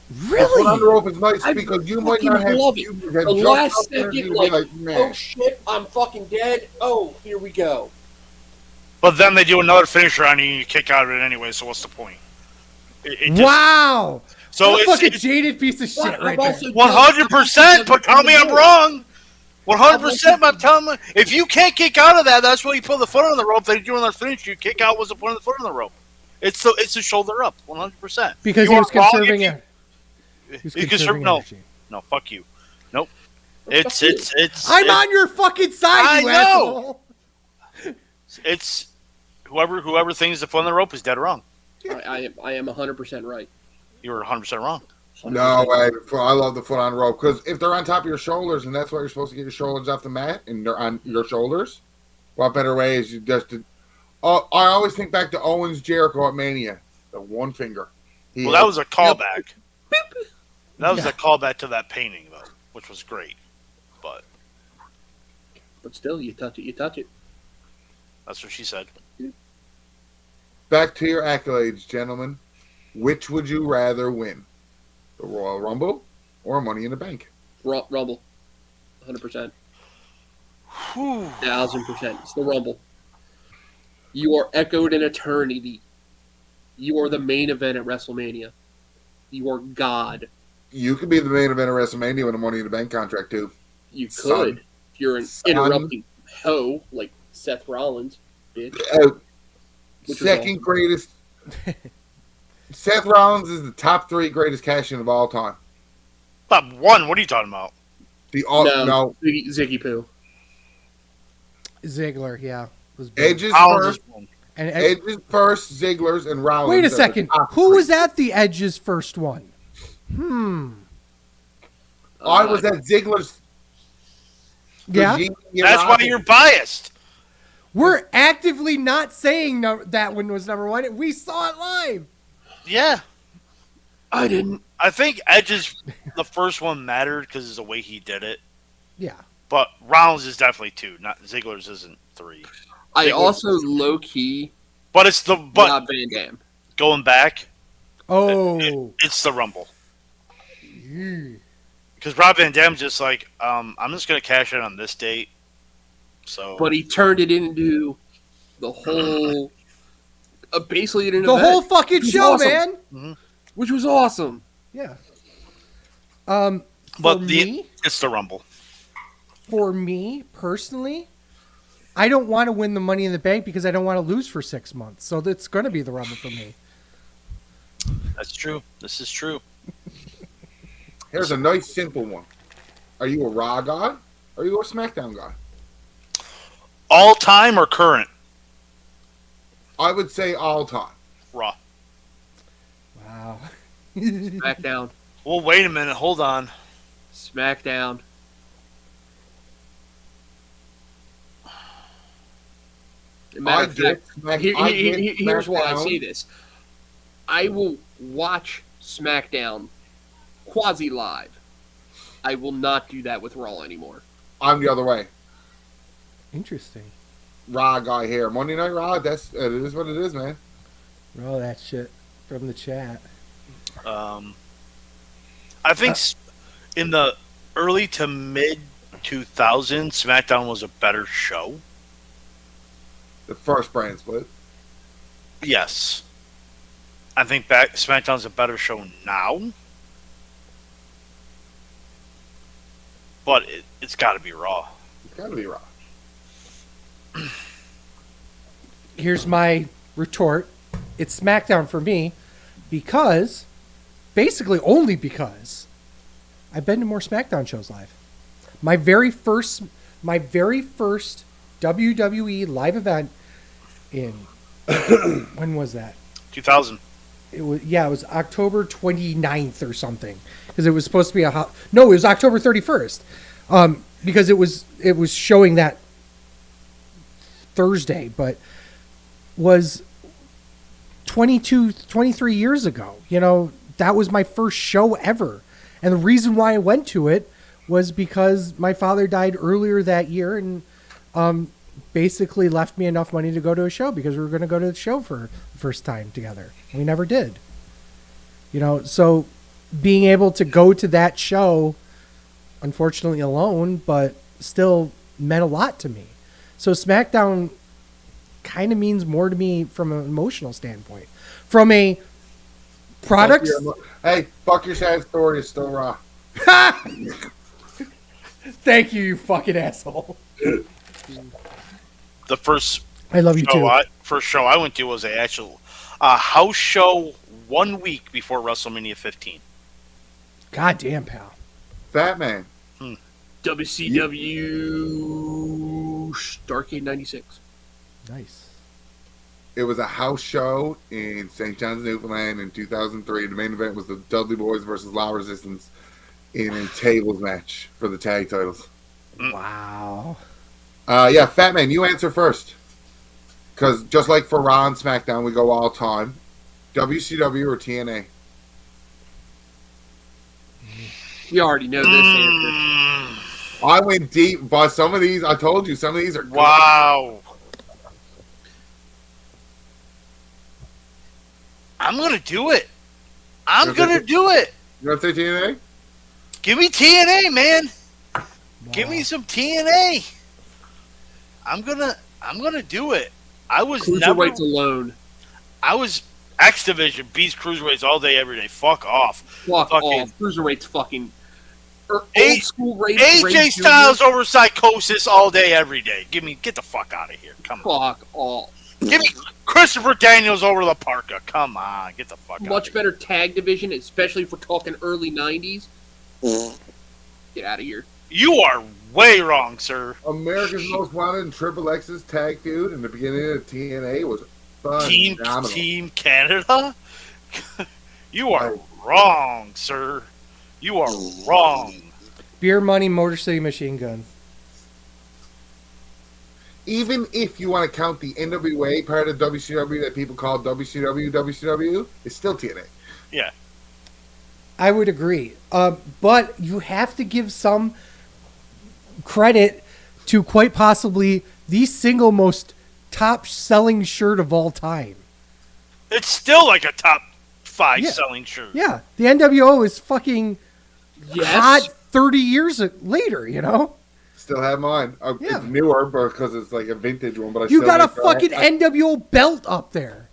The foot on the rope is nice I because you might fucking not have. love it. You have The jumped last up there, second, you'd be like, man. oh shit, I'm fucking dead. Oh, here we go. But then they do another finisher on you and you kick out of it anyway, so what's the point? It just, Wow! So What a fucking it's jaded piece of shit right there. 100%, but tell me I'm wrong. 100%, but tell me. If you can't kick out of that, that's why you put the foot on the rope. They do another finish. You kick out. What's the point of the foot on the rope? It's the shoulder up, 100%. Because You he was are wrong conserving if it. He was you conserving no, energy. no, fuck you. Nope. Fuck you. I'm on your fucking side, you I know. asshole! It's whoever thinks the foot on the rope is dead wrong. I am 100% right. You're 100% wrong. 100% No right. way. I love the foot on the rope because if they're on top of your shoulders and that's why you're supposed to get your shoulders off the mat and they're on your shoulders, what better way is you just to. Oh, I always think back to Owens Jericho at Mania. The one finger. Well, that was a callback. That was a callback to that painting, though, which was great. But But still, you touch it, you touch it. that's what she said. Back to your accolades, gentlemen. Which would you rather win? The Royal Rumble or Money in the Bank? Rumble. 100%. Whew. 1000%. It's the Rumble. You are echoed in eternity. You are the main event at WrestleMania. You are God. You could be the main event of WrestleMania with a Money in the Bank contract, too. You could. Son. If you're an Son. interrupting hoe like Seth Rollins, bitch. Which was Second greatest. Seth Rollins is the top 3 greatest cash-in of all time. Top one. What are you talking about? No. Ziggy Poo. Ziggler, yeah. Was big. Edge's Rollins first, is one. And Edge's first, Ziggler's, and Rollins. wait a are the second. top Who 3. was at the Edge's first one? I was at Ziggler's. Yeah. That's why you're biased. We're actively not saying that one was number one. We saw it live. Yeah. I didn't. I think Edge's the first one mattered because of the way he did it. Yeah. But Rollins is definitely 2. Not Ziggler's isn't 3. I also low key But it's the not Van Dam. going back. Oh. It's the Rumble. Yeah. Because Rob Van Dam's just like, I'm just gonna cash in on this date. So, But he turned it into the whole, basically an The event, whole fucking It was show, awesome. man. which was awesome. Yeah. but me, it's the Rumble. for me personally, I don't want to win the Money in the Bank because I don't want to lose for 6 months. So that's going to be the Rumble for me. That's true. This is true. Here's a nice, simple one. Are you a Raw guy? Or are you a SmackDown guy? All time or current? I would say all time. Raw. Wow. SmackDown. Well, wait a minute. Hold on. SmackDown. Matter of fact, here's why I say this. I will watch SmackDown quasi live. I will not do that with Raw anymore. I'm the other way. Interesting. Raw guy here. Monday Night Raw, it is what it is, man. Roll that shit from the chat. I think in the early to mid 2000s, SmackDown was a better show. The first brand split. Yes. I think SmackDown's a better show now. But it's got to be Raw. It's got to be Raw. Here's my retort. It's SmackDown for me because, basically only because, I've been to more SmackDown shows live. My very first WWE live event in when was that? 2000. It was October 29th or something, because it was supposed to be no, it was October 31st, because it was showing that Thursday, but was 23 years ago. You know, that was my first show ever, and the reason why I went to it was because my father died earlier that year, and basically left me enough money to go to a show, because we were going to go to the show for the first time together. We never did. You know, so being able to go to that show, unfortunately alone, but still meant a lot to me. So SmackDown kind of means more to me from an emotional standpoint. From a product... Hey, fuck your sad story, it's still Raw. Thank you, you fucking asshole. The first I love you too. First show I went to was a actual house show 1 week before WrestleMania 15. God damn, pal. Fat Man. WCW Starrcade 96. Nice. It was a house show in St. John's, Newfoundland in 2003. The main event was the Dudley Boys versus La Resistance in a tables match for the tag titles. Wow. Yeah, Fat Man, you answer first. Because just like for Raw and SmackDown, we go all time. WCW or TNA? You already know this answer. I went deep, but some of these, I told you, some of these are good. Wow. I'm going to do it. I'm going to do it. You want to say TNA? Give me TNA, man. Give me some TNA. I'm gonna do it. I was Cruiserweights alone. I was X Division beats Cruiserweights all day, every day. Fuck off. Fuck fucking off. Cruiserweights fucking. Old school AJ Styles over Psychosis all day, every day. Get the fuck out of here. Come on. Fuck off. Give me Christopher Daniels over La Parka. Come on, get the fuck out. Much better tag division, especially if we're talking early 90s. Get out of here. You are way wrong, sir. America's Most Wanted and Triple X's tag feud in the beginning of TNA was phenomenal. Team Canada? You are wrong, sir. You are wrong. Beer Money, Motor City Machine Gun. Even if you want to count the NWA part of WCW that people call WCW, it's still TNA. Yeah. I would agree. But you have to give some credit to quite possibly the single most top-selling shirt of all time. It's still like a top 5 Yeah. selling shirt. Yeah, the NWO is fucking Yes. hot 30 years later, you know? Still have mine. Yeah. It's newer because it's like a vintage one, but I You still got a like that. fucking NWO belt up there.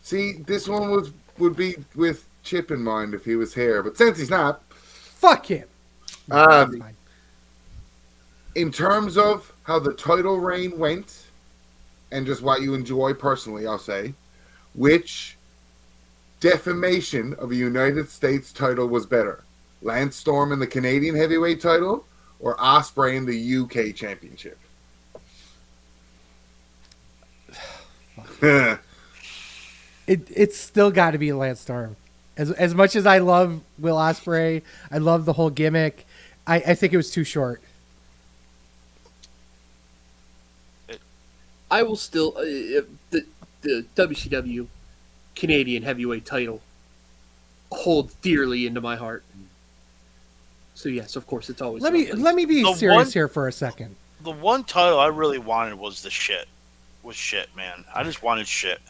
See, this one would be with Chip in mind if he was here, but since he's not, Fuck him. in terms of how the title reign went, and just what you enjoy personally, I'll say, which defamation of a United States title was better? Lance Storm in the Canadian heavyweight title, or Ospreay in the UK championship? It's still got to be Lance Storm. As much as I love Will Ospreay, I love the whole gimmick. I think it was too short. I will still the WCW Canadian heavyweight title holds dearly into my heart. So yes, of course, it's always Let me be The serious one- here for a second. The one title I really wanted was shit, man. I just wanted shit.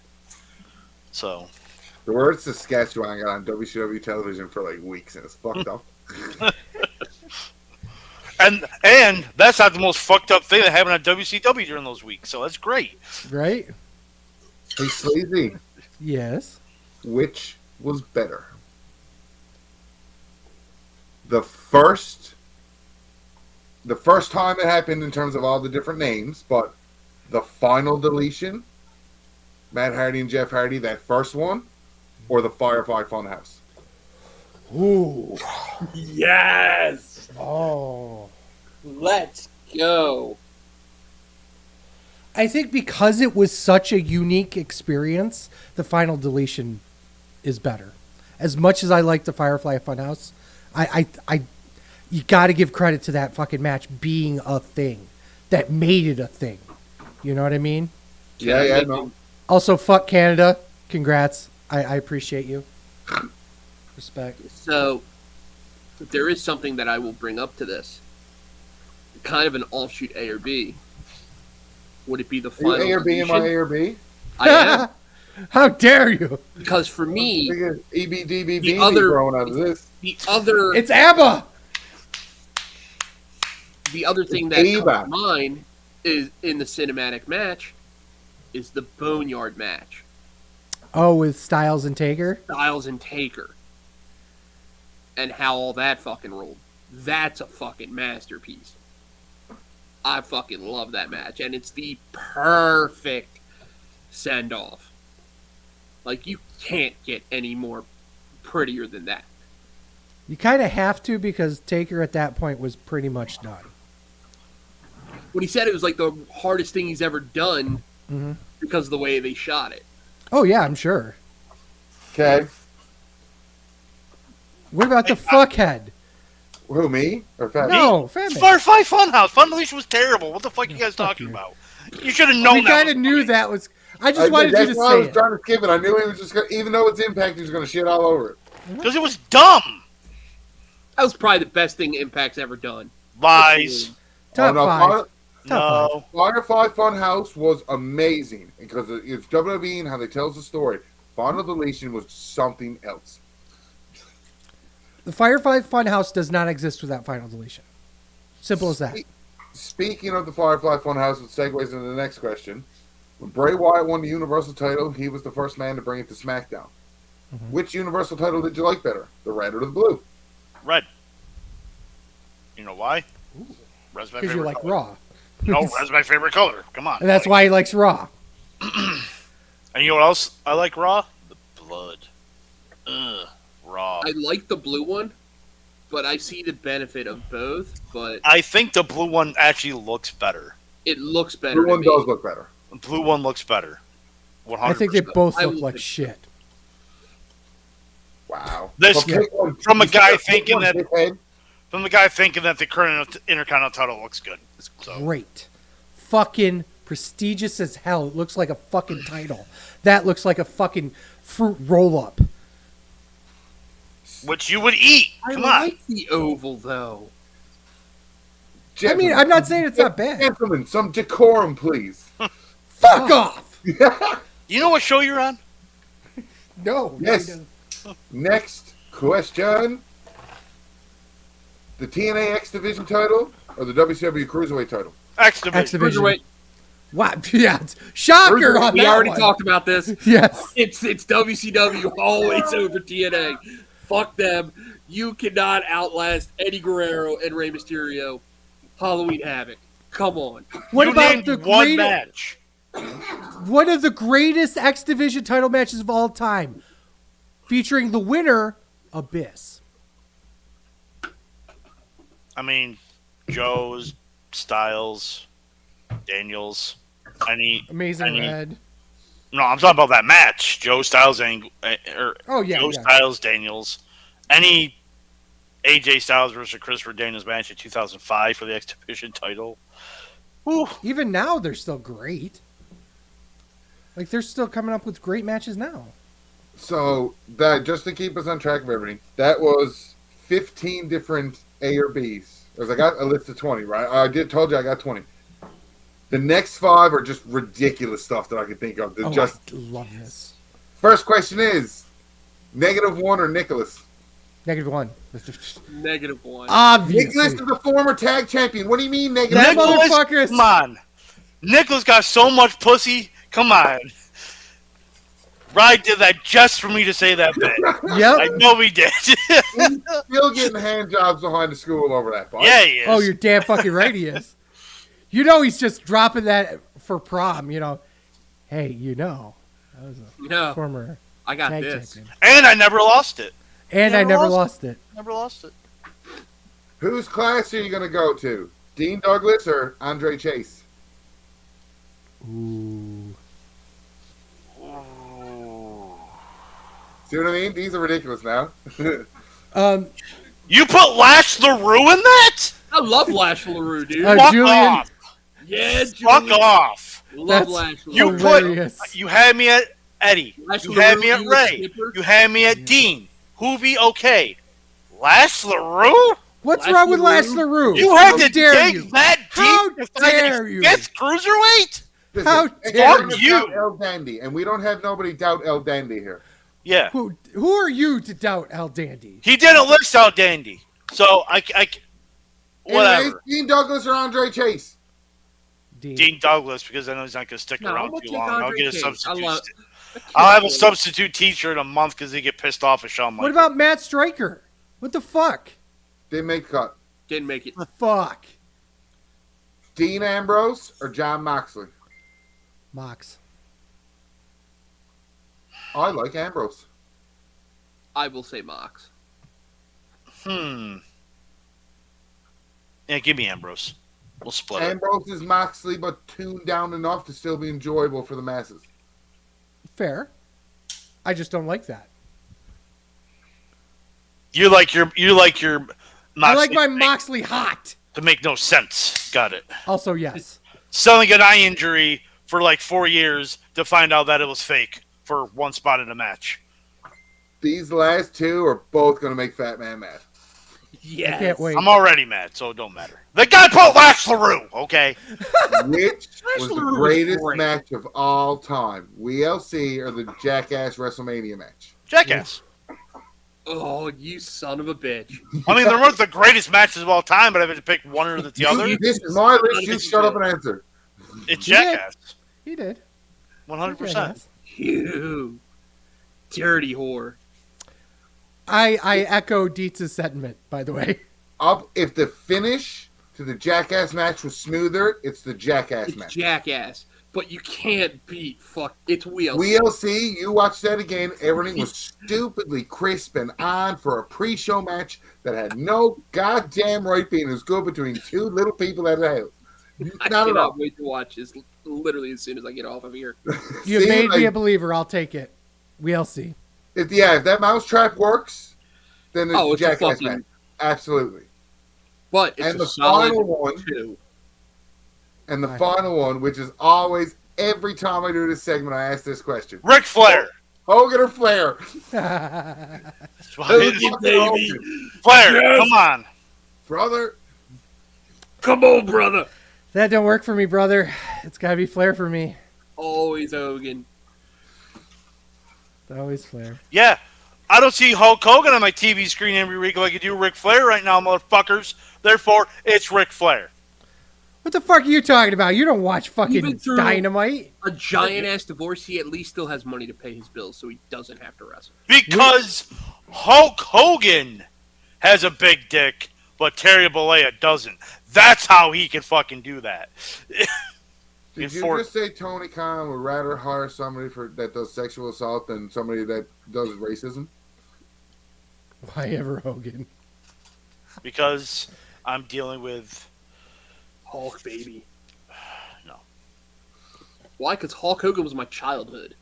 So, The word Saskatchewan got on WCW television for like weeks, and it's fucked up. and that's not the most fucked up thing that happened on WCW during those weeks. So that's great. Right? Hey, Sleazy, Yes. which was better? The first time it happened in terms of all the different names, but the final deletion, Matt Hardy and Jeff Hardy, that first one, or the Firefly Funhouse? Ooh. Yes. Oh. Let's go. I think because it was such a unique experience, the Final Deletion is better. As much as I like the Firefly Funhouse, you got to give credit to that fucking match being a thing that made it a thing. You know what I mean? Yeah, no. Also, fuck Canada. Congrats. I appreciate you. Respect. So, there is something that I will bring up to this. Kind of an offshoot A or B. Would it be the Are you final A or B in my deletion? A or B? I am. How dare you? Because for me, EBDBB The other- growing out of this. It's ABBA. the other thing that comes Ava. to mind is in the cinematic match is the Boneyard match. Oh, with Styles and Taker? Styles and Taker. And how all that fucking rolled. That's a fucking masterpiece. I fucking love that match. And it's the perfect send-off. Like, you can't get any more prettier than that. You kind of have to because Taker at that point was pretty much done. When he said it was like the hardest thing he's ever done Mhm. because of the way they shot it. Oh, yeah, I'm sure. Okay. What about the fuckhead? Who, me? Or Fat? No, Fat Man. Firefly Funhouse. Fun Unleashed was terrible. What the fuck are you guys talking you. about? You should have known We that. kind was of knew coming. that was... I just wanted you That's to why I say was it. trying to skip it. I knew he was just going to, even though it's Impact, he was going to shit all over it. Because it was dumb. That was probably the best thing Impact's ever done. Lies. Top no, five. Top No. Firefly Funhouse was amazing because it's WWE and how they tells the story. Final Deletion was something else. The Firefly Funhouse does not exist without Final Deletion. Simple as that. Speaking of the Firefly Funhouse, it segues into the next question. When Bray Wyatt won the Universal title, he was the first man to bring it to SmackDown. Mhm. Which Universal title did you like better, the red or the blue? Red. You know why? Red's my Because you favorite like color. Raw. No, red's my favorite color. Come on. And that's why he likes Raw. And you know what else I like Raw? The blood. Ugh. Raw. I like the blue one, but I see the benefit of both, but I think the blue one actually looks better. it looks better Blue to one me. does look better. The blue one looks better. 100%. I think they both I look will- like shit. Wow. This- But pick one. from a You guy said pick thinking one, that- dickhead. From the guy thinking that the current Intercontinental title looks good. So Great. Fucking prestigious as hell. It looks like a fucking title. That looks like a fucking fruit roll-up. which you would eat. I Come on. like the oval, though. I mean, I'm not saying it's not bad. Gentlemen, some decorum, please. Fuck off! You know what show you're on? No. Yes. Next question. The TNA X Division title or the WCW Cruiserweight title? X Division. X Division. Cruiserweight. Wow. Yeah. Shocker on We that already one. talked about this. Yes. It's WCW always over TNA. Fuck them. You cannot outlast Eddie Guerrero and Rey Mysterio. Halloween Havoc. Come on. What You about named the one match? one of the greatest X Division title matches of all time, featuring the winner, Abyss. I mean, Joe's, Styles, Daniels, Amazing Any- Red. No, I'm talking about that match. Joe Styles and Oh yeah. Joe yeah. Styles, Daniels. Any AJ Styles versus Christopher Daniels match in 2005 for the X Division title. Whew. Even now, they're still great. Like they're still coming up with great matches now. So that just to keep us on track of everything, that was 15 different A or Bs. Because I got a list of 20, right? Told you I got 20. The next 5 are just ridiculous stuff that I can think of. Oh, Just I love this. first question is -1 or Nicholas? -1. -1. Obviously. Nicholas is a former tag champion. What do you mean negative? That Nicholas, motherfucker is- come on. Nicholas got so much pussy. Come on. Ryan did that just for me to say that bit. I Yep. know he did. He's still getting hand jobs behind the school over that. Bud. Yeah, he is. Oh, you're damn fucking right he is. You know he's just dropping that for prom, you know. Hey, you know. I was a No, former I got tag this. champion. And I never lost it. And I Never never lost lost it. Never lost it. Whose class are you going to go to? Dean Douglas or Andre Chase? Ooh. See what I mean? These are ridiculous now. You put Lash LaRue in that? I love Lash LaRue, dude. Fuck Julian- off. Yeah, Fuck Julian. off. Love That's Lash LaRue. You hilarious. you had me at Eddie. Lash You had LaRue, me at you Ray. skipper. You had me at Dean. Hoovy, okay. Lash LaRue? What's Lash wrong with LaRue? Lash LaRue? You had How to dare dig you? that How deep to find dare a you? fifth cruiserweight? How and dare we're gonna you. doubt El Dandy, and we don't have nobody doubt El Dandy here. Yeah. Who are you to doubt Al Dandy? He didn't list out Dandy. So, whatever. Anyways, Dean Douglas or Andre Chase? Dean Douglas, because I know he's not going to stick No, I'm around gonna too take long. I'll Andre get a Chase. substitute. I'll have a substitute teacher in a month because they get pissed off at Shawn What Michaels. about Matt Stryker? What the fuck? Didn't make the cut. Didn't make it. Fuck. Dean Ambrose or John Moxley? Mox. I like Ambrose. I will say Mox. Yeah, give me Ambrose. We'll split it. Ambrose is Moxley, but tuned down enough to still be enjoyable for the masses. Fair. I just don't like that. You like your I like Moxley my Moxley hot. to make no sense. Got it. Also, yes. Selling an eye injury for like 4 years to find out that it was fake for one spot in a match. These last two are both going to make Fat Man mad. Yes. I can't wait. I'm already mad, so it don't matter. The guy put Lash LaRue, okay? Which was the LaRue was greatest great. match of all time? WLC or the Jackass WrestleMania match? Jackass. Oh, you son of a bitch. I mean, they weren't the greatest matches of all time, but I have to pick one or the other. This is my list. You shut up and answer. It's You did. Jackass. He did. 100%. You dirty whore. I echo Dietz's sentiment, by the way. If the finish to the Jackass match was smoother, it's the Jackass It's match. Jackass. But you can't beat it's Wheels. WLC, you watch that again. Everything was stupidly crisp and on for a pre-show match that had no goddamn right being as good between two little people at the house. I Not at all. cannot wait to watch this literally as soon as I get off of here. You See, made me like, a believer. I'll take it. We'll see. if that mousetrap works, then it's Oh, the it's a Jackass fucking- match. Absolutely. But it's And a the solid final one, 2. and the Right. final one, which is always every time I do this segment, I ask this question: Ric Flair. Hogan or Flair? Hogan, baby. Flair, Yes. come on. Brother. Come on, brother. That don't work for me, brother. It's gotta be Flair for me. Always Hogan. It's always Flair. Yeah. I don't see Hulk Hogan on my TV screen every week like I do Ric Flair right now, motherfuckers. Therefore, it's Ric Flair. What the fuck are you talking about? You don't watch fucking Even through- Dynamite. A giant ass divorce, he at least still has money to pay his bills, so he doesn't have to wrestle. Because Hulk Hogan has a big dick, but Terry Bollea doesn't. That's how he can fucking do that. Did you For- just say Tony Khan would rather hire somebody that does sexual assault than somebody that does racism? Why ever Hogan? Because I'm dealing with... Hulk, baby. No. Why? Because Hulk Hogan was my childhood.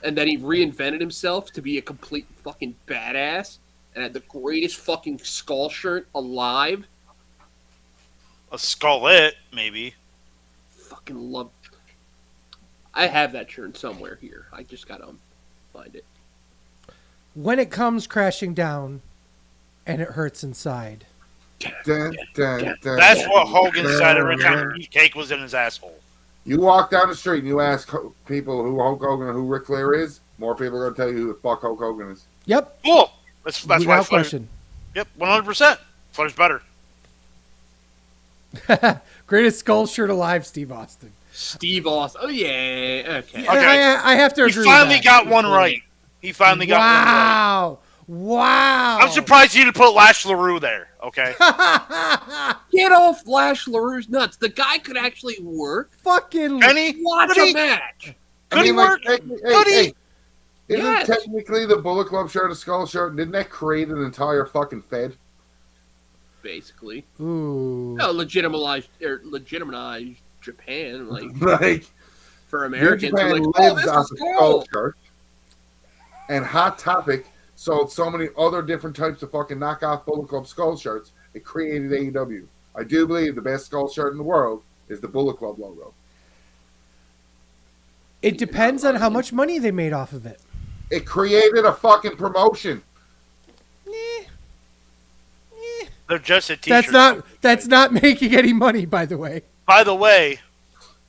And then he reinvented himself to be a complete fucking badass and had the greatest fucking skull shirt alive. A skullet, maybe. Fucking love. I have that shirt somewhere here. I just gotta find it. When it comes crashing down and it hurts inside. Dun, dun, dun, That's dun, what Hogan dun, said every dun. time cake was in his asshole. You walk down the street and you ask people who Hulk Hogan or who Ric Flair is, more people are going to tell you who the fuck Hulk Hogan is. Yep. Cool. That's why Without Flair... question. Yep, 100%. Flair's better. Greatest skull shirt alive, Steve Austin. Steve Austin. Oh, yeah. Okay. Okay. I have to He agree finally with that. got one right. He finally got one right. Wow. I'm surprised you didn't put Lash LaRue there, okay? Get off Lash LaRue's nuts. The guy could actually work. Fucking Penny? Watch Could a he? match. Could he work? Could he? Isn't Yes. technically the Bullet Club shirt a skull shirt? Didn't that create an entire fucking fed? Basically. Ooh. No, legitimize Japan. Like, Like, for New Americans. They're Japan like, oh, lives this off is the cool. skull shirt. And Hot Topic sold so many other different types of fucking knockoff Bullet Club skull shirts, it created AEW. I do believe the best skull shirt in the world is the Bullet Club logo. It depends on how much money they made off of it. It created a fucking promotion. They're just a t-shirt. That's not making any money, by the way. By the way,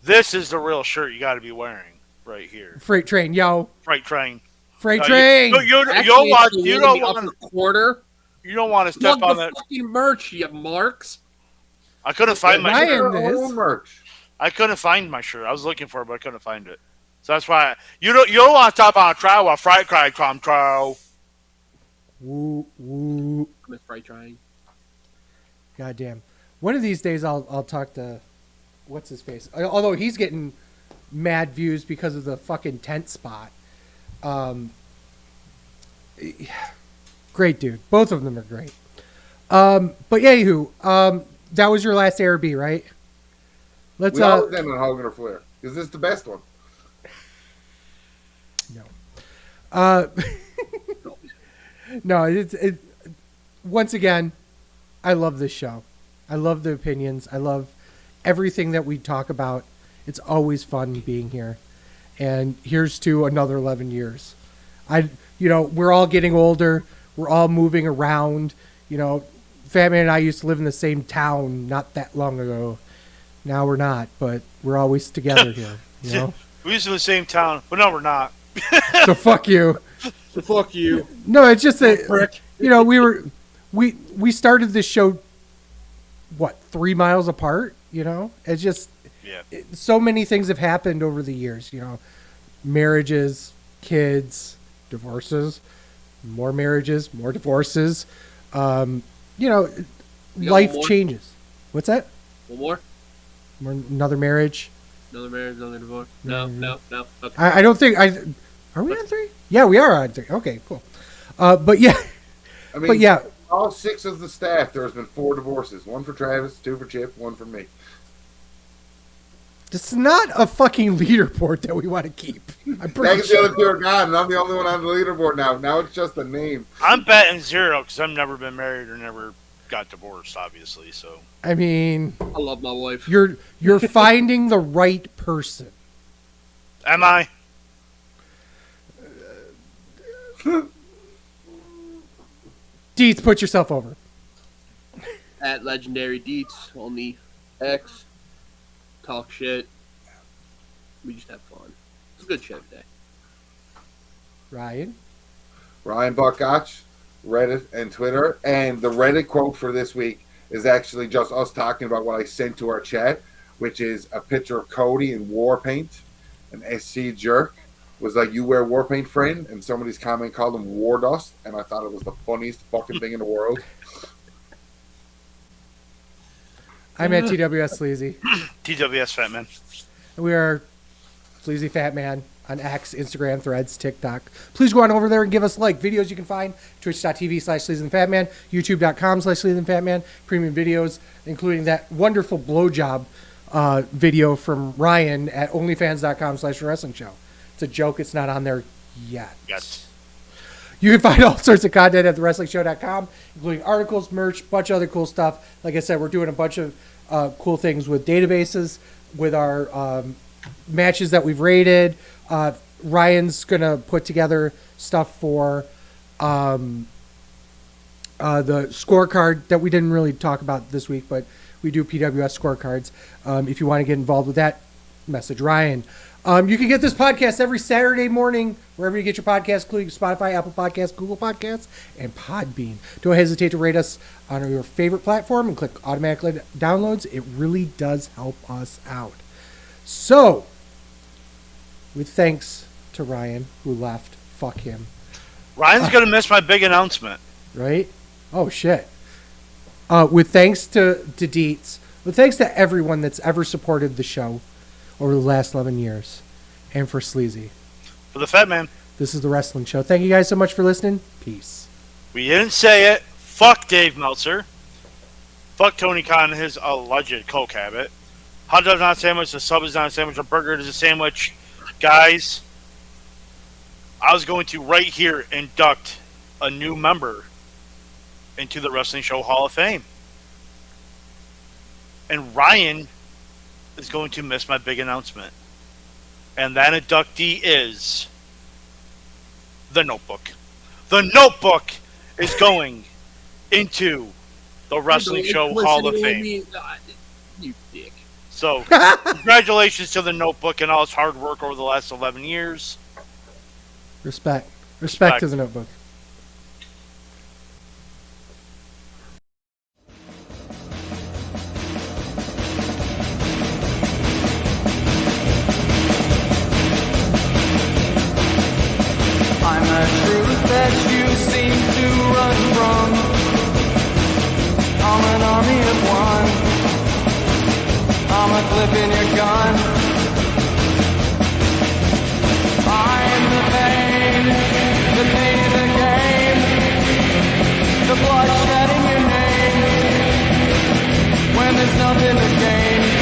this is the real shirt you got to be wearing right here. Freight train, yo. Freight train. Freight train. You Actually, don't want. it's the You one don't in the want. upper quarter. You don't want to Plug step on the that. fucking merch, you marks. I couldn't find my Ryan shirt. Their is. own merch. I couldn't find my shirt. I was looking for it, but I couldn't find it. So that's why you don't want to stop on a trial while Fright Cry come trial. Woo woo. Miss Freight Train. Goddamn. One of these days I'll talk to what's his face. Although he's getting mad views because of the fucking tent spot. Great dude. Both of them are great. But anywho, that was your last ARB, right? Let's We always end on Hogan or Flair. Is this the best one? no. No, it once again, I love this show. I love the opinions. I love everything that we talk about. It's always fun being here. And here's to another 11 years. We're all getting older. We're all moving around. Fat Man and I used to live in the same town not that long ago. Now we're not, but we're always together here. We used to live in the same town, but no, we're not. So fuck you. So fuck you. No, it's just that we started this show 3 miles apart, It's just so many things have happened over the years, marriages, kids, divorces, more marriages, more divorces. Life more? changes. What's that? One more? Another marriage. Another marriage, another divorce? No. Okay. I don't think are we on 3? Yeah, we are on 3. Okay, cool. But yeah, I mean, but yeah, all 6 of the staff, there's been 4 divorces. 1 for Travis, 2 for Chip, 1 for me. this is not a fucking leaderboard that we want to keep. I'm pretty Next, the sure. other 2 are gone, and I'm the only one on the leaderboard now. Now it's just a name. I'm betting 0 because I've never been married or never got divorced, obviously. So I mean, I love my wife. you're finding the right person. am I? Deets, put yourself over. At Legendary Deets on the X. Talk shit. We just have fun. It's a good show today. Ryan. Ryan Buckgotch, Reddit and Twitter. And the Reddit quote for this week is actually just us talking about what I sent to our chat, which is a picture of Cody in war paint. And SC Jerk was like, "You wear war paint, friend?" And somebody's comment called him War Dust. And I thought it was the funniest fucking thing in the world. I'm at TWS Sleazy. TWS Fat Man. We are Sleazy Fat Man on X, Instagram, Threads, TikTok. Please go on over there and give us videos you can find. Twitch.tv/SleazyTheFatMan, YouTube.com/SleazyTheFatMan. Premium videos, including that wonderful blowjob video from Ryan at OnlyFans.com/Wrestling Show. It's a joke. It's not on there yet. Yes. You can find all sorts of content at thewrestlingshow.com, including articles, merch, bunch of other cool stuff. Like I said, we're doing a bunch of cool things with databases, with our matches that we've rated. Ryan's going to put together stuff for the scorecard that we didn't really talk about this week, but we do PWS scorecards. If you want to get involved with that, message Ryan. You can get this podcast every Saturday morning, wherever you get your podcasts, including Spotify, Apple Podcasts, Google Podcasts, and Podbean. Don't hesitate to rate us on your favorite platform and click automatic downloads. It really does help us out. So, with thanks to Ryan, who left, fuck him, Ryan's gonna miss my big announcement. right? Oh, shit. With thanks to Deets, with thanks to everyone that's ever supported the show over the last 11 years, and for Sleazy. For the Fat Man. This is The Wrestling Show. Thank you guys so much for listening. Peace. We didn't say it. Fuck Dave Meltzer. Fuck Tony Khan and his alleged coke habit. Hot dog's not a sandwich. A sub is not a sandwich. A burger is a sandwich. Guys, I was going to right here induct a new member into the Wrestling Show Hall of Fame. And Ryan is going to miss my big announcement. And that inductee is The Notebook. The Notebook is going into the Wrestling Show Hall of Fame. You dick. So, congratulations to The Notebook and all his hard work over the last 11 years. Respect to the Notebook. I'm a truth that you seem to run from. I'm an army of one. I'm a clip in your gun. I'm the pain in the game. The blood shed in your name. When there's nothing to gain.